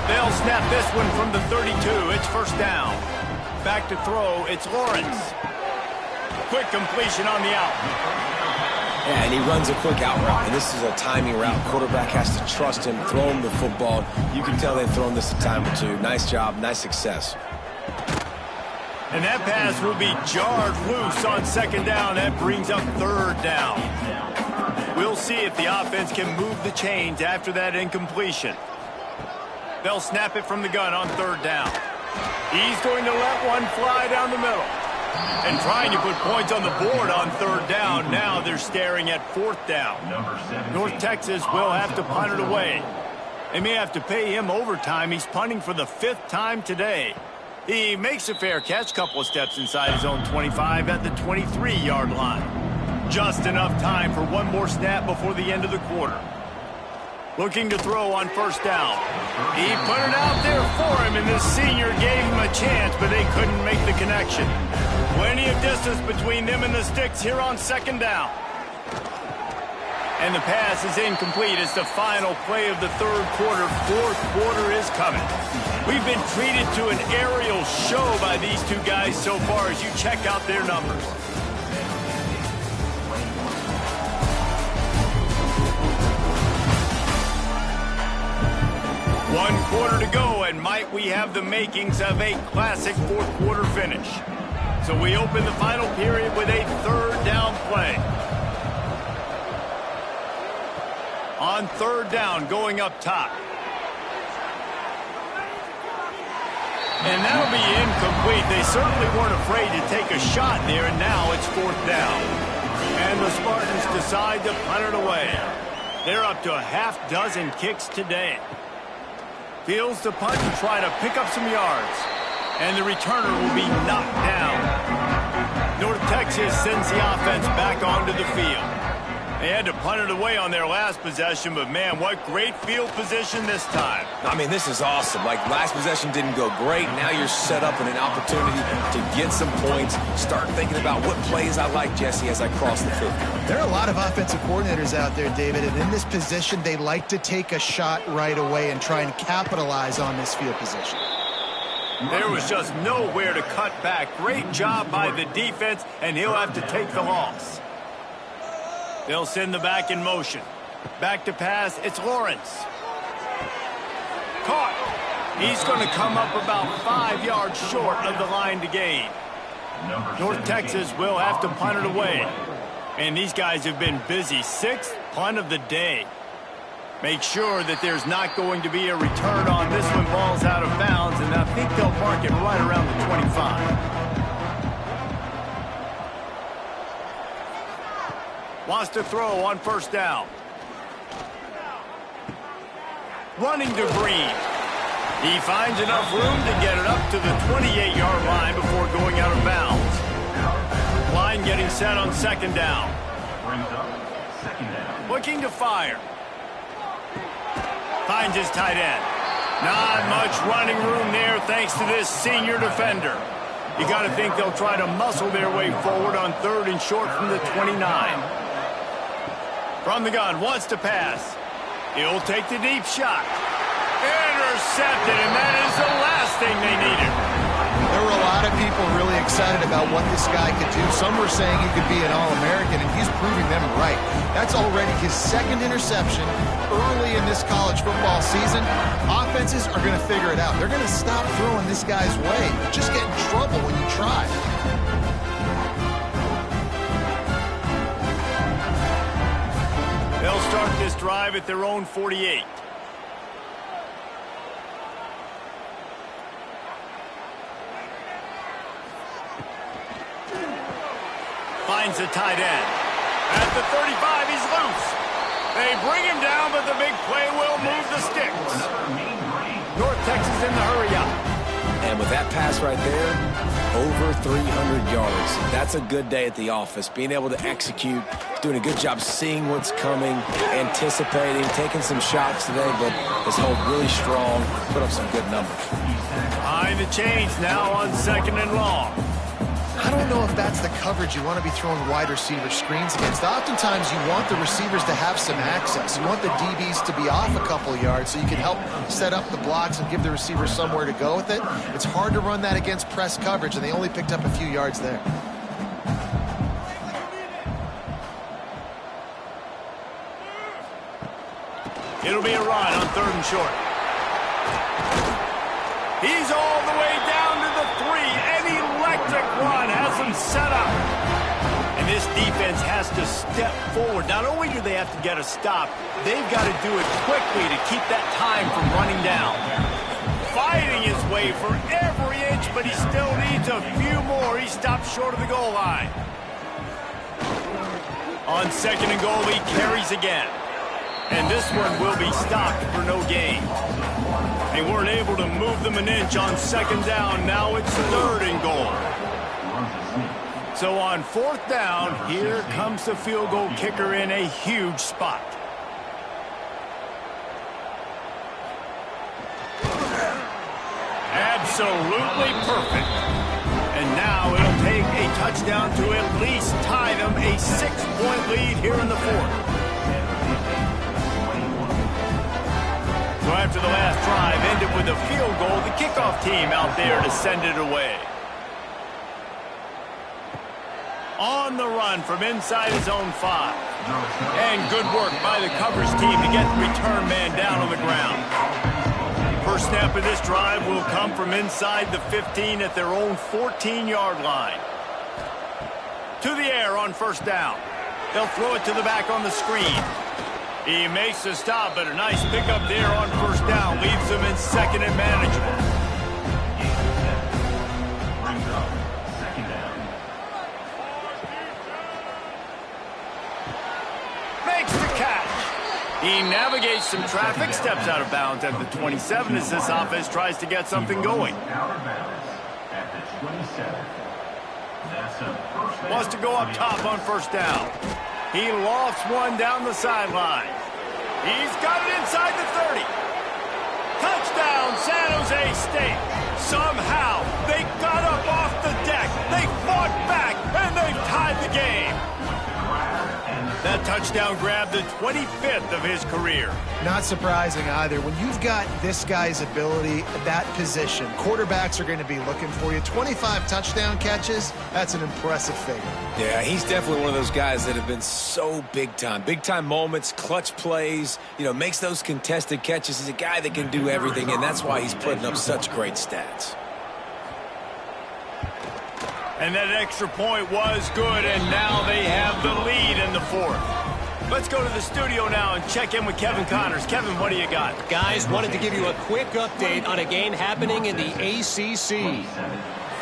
They'll snap this one from the 32. It's 1st down. Back to throw. It's Lawrence. Quick completion on the out. Yeah, and he runs a quick out route, and this is a timing route. Quarterback has to trust him, throw him the football. You can tell they've thrown this a time or two. Nice job, nice success. And that pass will be jarred loose on 2nd down. That brings up 3rd down. We'll see if the offense can move the chains after that incompletion. They'll snap it from the gun on 3rd down. He's going to let one fly down the middle. And trying to put points on the board on 3rd down. Now they're staring at 4th down. North Texas will have to punt it away. They may have to pay him overtime. He's punting for the 5th time today. He makes a fair catch, couple of steps inside his own 25 at the 23-yard line. Just enough time for one more snap before the end of the quarter. Looking to throw on 1st down. He put it out there for him, and the senior gave him a chance, but they couldn't make the connection. Plenty of distance between them and the sticks here on 2nd down. And the pass is incomplete. It's the final play of the 3rd quarter. 4th quarter is coming. We've been treated to an aerial show by these two guys so far as you check out their numbers. One quarter to go, and might we have the makings of a classic 4th quarter finish. So we open the final period with a 3rd down play. On 3rd down, going up top. And that'll be incomplete. They certainly weren't afraid to take a shot there, and now it's 4th down. And the Spartans decide to punt it away. They're up to a half dozen kicks today. Fields the punt to try to pick up some yards. And the returner will be knocked down. North Texas sends the offense back onto the field. They had to punt it away on their last possession, but man, what great field position this time. I mean, this is awesome. Like, last possession didn't go great. Now you're set up in an opportunity to get some points. Start thinking about what plays I like, Jesse, as I cross the field. There are a lot of offensive coordinators out there, David, and in this position, they like to take a shot right away and try and capitalize on this field position. There was just nowhere to cut back. Great job by the defense, and he'll have to take the loss. They'll send the back in motion. Back to pass, it's Lawrence. Caught. He's going to come up about 5 yards short of the line to gain. North Texas will have to punt it away. And these guys have been busy. 6th punt of the day. Make sure that there's not going to be a return on this when ball's out of bounds, and I think they'll mark it right around the 25. Wants to throw on first down. Running to Green. He finds enough room to get it up to the 28-yard line before going out of bounds. Line getting set on second down. Looking to fire. Finds his tight end. Not much running room there thanks to this senior defender. You got to think they'll try to muscle their way forward on 3rd and short from the 29. From the gun, wants to pass. He'll take the deep shot. Intercepted, and that is the last thing they needed. There were a lot of people really excited about what this guy could do. Some were saying he could be an All-American, and he's proving them right. That's already his 2nd interception early in this college football season. Offenses are going to figure it out. They're going to stop throwing this guy's way. You just get in trouble when you try. They'll start this drive at their own 48. Finds the tight end. At the 35, he's loose. They bring him down, but the big play will move the sticks. North Texas in the hurry up. And with that pass right there, over 300 yards. That's a good day at the office. Being able to execute, doing a good job seeing what's coming, anticipating, taking some shots today, but has held really strong, put up some good numbers. Behind the chains now on 2nd and long. I don't know if that's the coverage you want to be throwing wide receiver screens against. Oftentimes, you want the receivers to have some access. You want the DBs to be off a couple yards so you can help set up the blocks and give the receiver somewhere to go with it. It's hard to run that against press coverage, and they only picked up a few yards there. It'll be a run on 3rd and short. He's all the way down to the 3. An electric run has him set up. And this defense has to step forward. Not only do they have to get a stop, they've got to do it quickly to keep that time from running down. Fighting his way for every inch, but he still needs a few more. He stopped short of the goal line. On 2nd and goal, he carries again. And this one will be stopped for no gain. They weren't able to move them an inch on 2nd down. Now it's 3rd and goal. So on 4th down, here comes the field goal kicker in a huge spot. Absolutely perfect. And now it'll take a touchdown to at least tie them a 6-point lead here in the 4th. So after the last drive ended with a field goal, the kickoff team out there to send it away. On the run from inside his own 5. And good work by the coverage team to get the return man down on the ground. First snap of this drive will come from inside the 15 at their own 14-yard line. To the air on 1st down. They'll throw it to the back on the screen. He makes the stop, but a nice pickup there on 1st down. Leaves them in 2nd and manageable. Makes the catch. He navigates some traffic, steps out of bounds at the 27 as this offense tries to get something going. At the 27. That's a first down. Wants to go up top on 1st down. He lofts one down the sideline. He's got it inside the 30. Touchdown, San Jose State. Somehow, they got up off the deck. They fought back, and they've tied the game. That touchdown grabbed the 25th of his career. Not surprising either. When you've got this guy's ability at that position, quarterbacks are going to be looking for you. 25 touchdown catches, that's an impressive figure. Yeah, he's definitely one of those guys that have been so big time. Big time moments, clutch plays, makes those contested catches. He's a guy that can do everything, and that's why he's putting up such great stats. And that extra point was good, and now they have the lead in the fourth. Let's go to the studio now and check in with Kevin Connors. Kevin, what do you got? Guys, wanted to give you a quick update on a game happening in the ACC.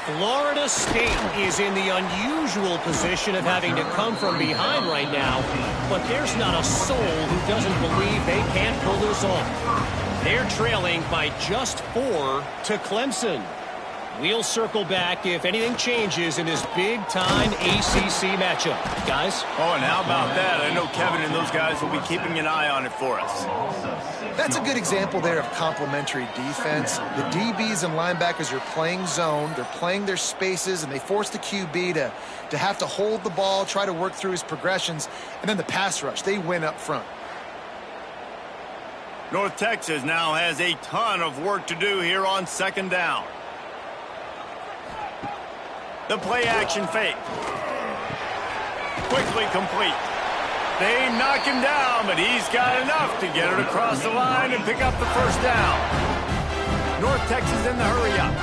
Florida State is in the unusual position of having to come from behind right now, but there's not a soul who doesn't believe they can't pull this off. They're trailing by just 4 to Clemson. We'll circle back if anything changes in this big-time ACC matchup. Guys? Oh, and how about that? I know Kevin and those guys will be keeping an eye on it for us. That's a good example there of complementary defense. The DBs and linebackers are playing zone. They're playing their spaces, and they force the QB to have to hold the ball, try to work through his progressions, and then the pass rush. They win up front. North Texas now has a ton of work to do here on second down. The play-action fake. Quickly complete. They knock him down, but he's got enough to get it across the line and pick up the first down. North Texas in the hurry-up.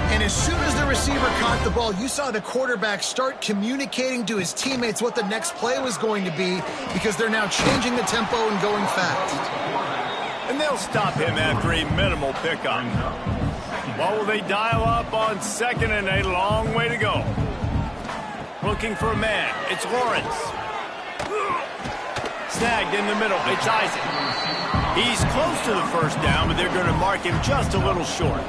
And as soon as the receiver caught the ball, you saw the quarterback start communicating to his teammates what the next play was going to be because they're now changing the tempo and going fast. And they'll stop him after a minimal pickup. What will they dial up on second and a long way to go? Looking for a man. It's Lawrence. Snagged in the middle. It's Isaac. He's close to the first down, but they're going to mark him just a little short.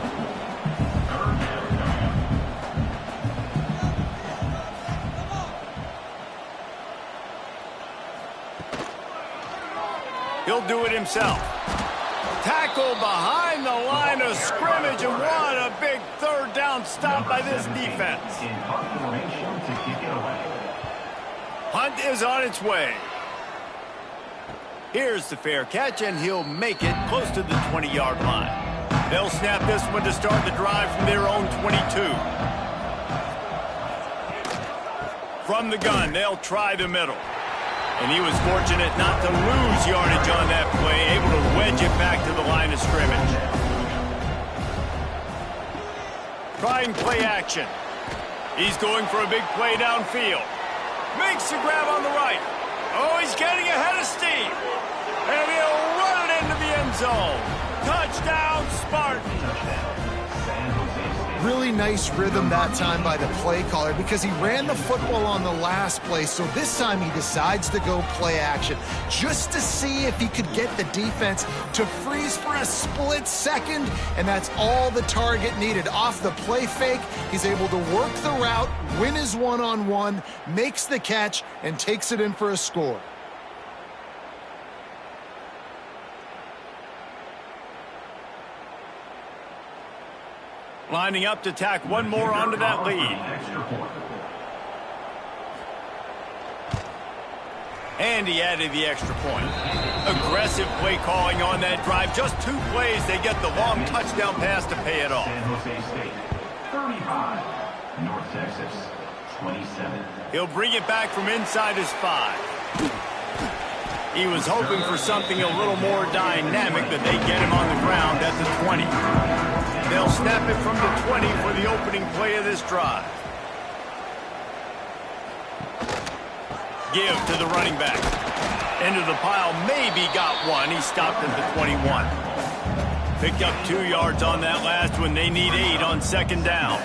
He'll do it himself. Tackle behind the line of scrimmage, and what a big third down stop by this defense. Hunt is on its way. Here's the fair catch, and he'll make it close to the 20-yard line. They'll snap this one to start the drive from their own 22. From the gun, they'll try the middle. And he was fortunate not to lose yardage on that play, able to wedge it back to the line of scrimmage. Trying play action. He's going for a big play downfield. Makes the grab on the right. Oh, he's getting ahead of steam. And he'll run it into the end zone. Touchdown, Spartans. Really nice rhythm that time by the play caller because he ran the football on the last play, so this time he decides to go play action just to see if he could get the defense to freeze for a split second, and that's all the target needed. Off the play fake, he's able to work the route, win his one-on-one, makes the catch, and takes it in for a score. Lining up to tack one more onto that lead. And he added the extra point. Aggressive play calling on that drive. Just 2 plays, they get the long touchdown pass to pay it off. San Jose State, 35. North Texas, 27. He'll bring it back from inside his 5. He was hoping for something a little more dynamic, but they get him on the ground at the 20. They'll snap it from the 20 for the opening play of this drive. Give to the running back. Into the pile, maybe got one. He stopped at the 21. Picked up 2 yards on that last one. They need 8 on second down.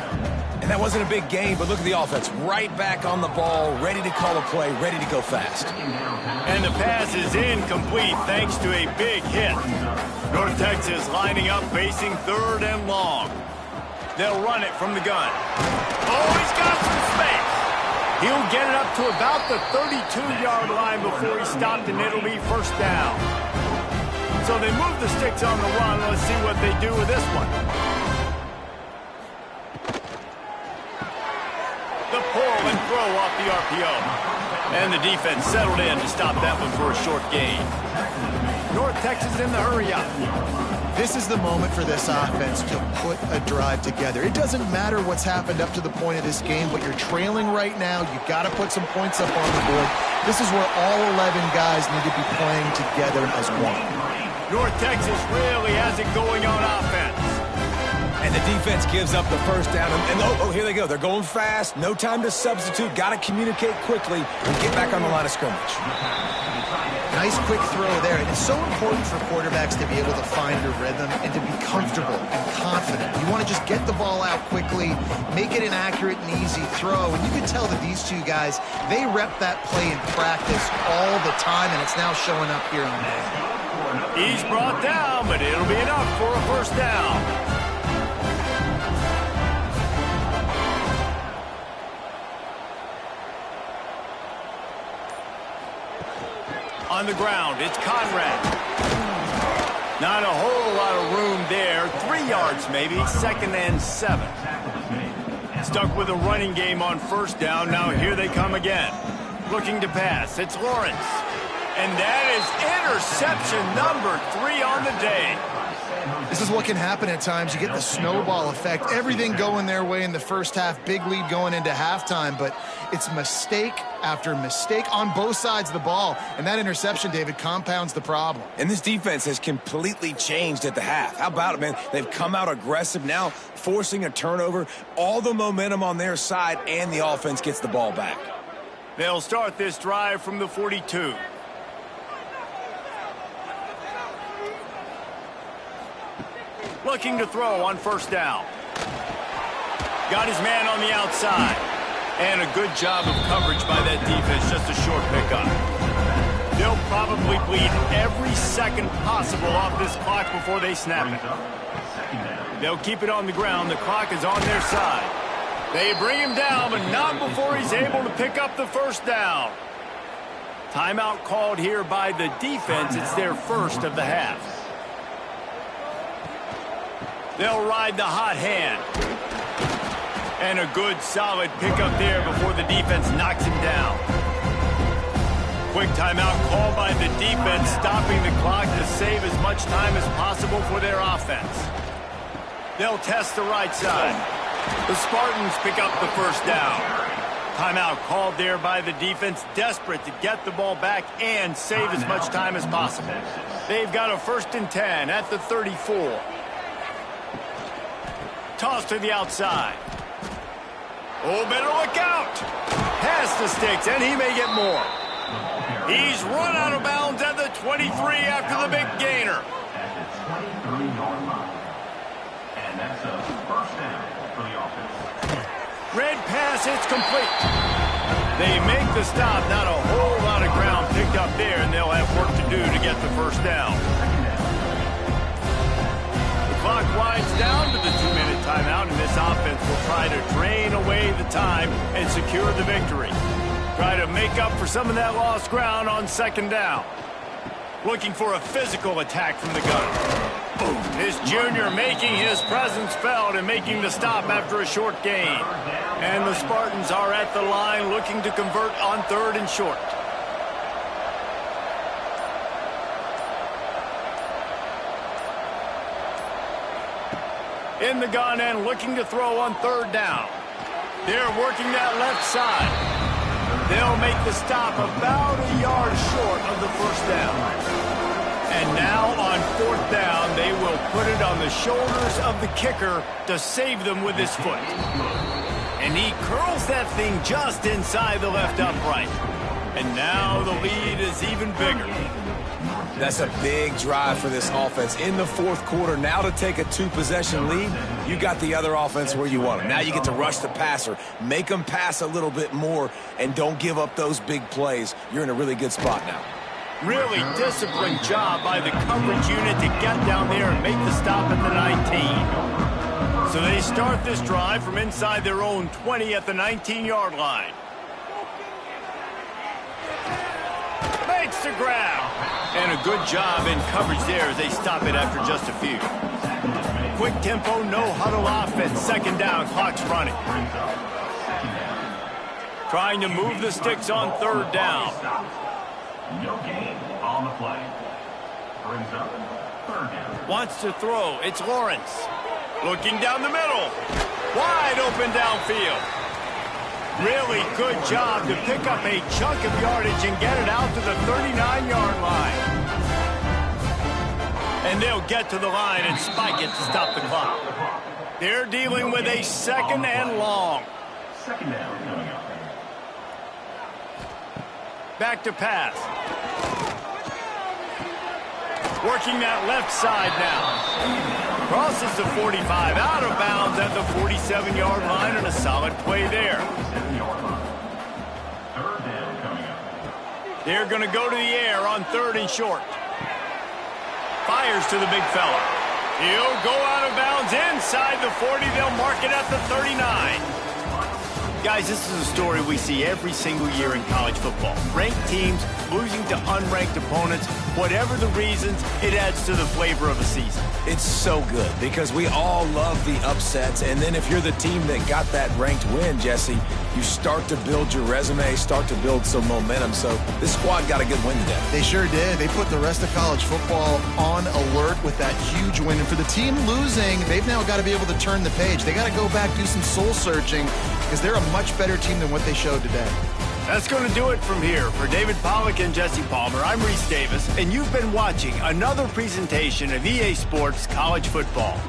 And that wasn't a big gain, but look at the offense. Right back on the ball, ready to call a play, ready to go fast. And the pass is incomplete thanks to a big hit. North Texas lining up, facing 3rd and long. They'll run it from the gun. Oh, he's got some space. He'll get it up to about the 32-yard line before he stopped, and it'll be first down. So they move the sticks on the run. Let's see what they do with this one. The pull and throw off the RPO. And the defense settled in to stop that one for a short gain. North Texas in the hurry-up. This is the moment for this offense to put a drive together. It doesn't matter what's happened up to the point of this game, but you're trailing right now. You've got to put some points up on the board. This is where all 11 guys need to be playing together as one. North Texas really has it going on offense. And the defense gives up the first down. And oh, here they go. They're going fast. No time to substitute. Got to communicate quickly and get back on the line of scrimmage. Nice quick throw there. And it's so important for quarterbacks to be able to find a rhythm and to be comfortable and confident. You want to just get the ball out quickly, make it an accurate and easy throw. And you can tell that these two guys, they rep that play in practice all the time, and it's now showing up here in the game. He's brought down, but it'll be enough for a first down. On the ground, it's Conrad. Not a whole lot of room there. 3 yards maybe, 2nd and 7. Stuck with a running game on first down. Now here they come again. Looking to pass. It's Lawrence. And that is interception number 3 on the day. This is what can happen at times. You get the snowball effect. Everything going their way in the first half. Big lead going into halftime. But it's mistake after mistake on both sides of the ball. And that interception, David, compounds the problem. And this defense has completely changed at the half. How about it, man? They've come out aggressive now, forcing a turnover. All the momentum on their side, and the offense gets the ball back. They'll start this drive from the 42. Looking to throw on first down. Got his man on the outside. And a good job of coverage by that defense. Just a short pickup. They'll probably bleed every second possible off this clock before they snap it. They'll keep it on the ground. The clock is on their side. They bring him down, but not before he's able to pick up the first down. Timeout called here by the defense. It's their first of the half. They'll ride the hot hand. And a good, solid pickup there before the defense knocks him down. Quick timeout called by the defense, stopping the clock to save as much time as possible for their offense. They'll test the right side. The Spartans pick up the first down. Timeout called there by the defense, desperate to get the ball back and save as much time as possible. They've got a 1st and 10 at the 34. Toss to the outside. Oh, better look out. Past the sticks, and he may get more. He's run out of bounds at the 23 after the big gainer. At the 23-yard line. And that's a first down for the offense. Red pass, it's complete. They make the stop. Not a whole lot of ground picked up there, and they'll have work to do to get the first down. Clock winds down to the 2-minute timeout, and this offense will try to drain away the time and secure the victory. Try to make up for some of that lost ground on 2nd down. Looking for a physical attack from the gunner. This junior making his presence felt and making the stop after a short gain. And the Spartans are at the line looking to convert on 3rd and short. In the gun and looking to throw on 3rd down. They're working that left side. They'll make the stop about a yard short of the first down. And now on 4th down, they will put it on the shoulders of the kicker to save them with his foot. And he curls that thing just inside the left upright. And now the lead is even bigger. That's a big drive for this offense in the 4th quarter. Now to take a 2-possession lead, you got the other offense where you want them. Now you get to rush the passer, make them pass a little bit more, and don't give up those big plays. You're in a really good spot now. Really disciplined job by the coverage unit to get down there and make the stop at the 19. So they start this drive from inside their own 20 at the 19-yard line. makes the grab. And a good job in coverage there as they stop it after just a few. Quick tempo, no huddle offense. Second down, clock's running. Trying to move the sticks on third down. No gain on the play. Brings up third down. Wants to throw. It's Lawrence. Looking down the middle. Wide open downfield. Really good job to pick up a chunk of yardage and get it out to the 39-yard line. And they'll get to the line and spike it to stop the clock. They're dealing with a second and long. Second down coming up. Back to pass. Working that left side now. Crosses the 45, out of bounds at the 47-yard line, and a solid play there. Third down coming up. They're going to go to the air on third and short. Fires to the big fella. He'll go out of bounds inside the 40. They'll mark it at the 39. Guys, this is a story we see every single year in college football. Ranked teams losing to unranked opponents. Whatever the reasons, it adds to the flavor of a season. It's so good because we all love the upsets. And then if you're the team that got that ranked win, Jesse, you start to build your resume, start to build some momentum. So this squad got a good win today. They sure did. They put the rest of college football on alert with that huge win. And for the team losing, they've now got to be able to turn the page. They got to go back, do some soul searching, because they're a much better team than what they showed today. That's going to do it from here. For David Pollack and Jesse Palmer, I'm Reese Davis, and you've been watching another presentation of EA Sports College Football.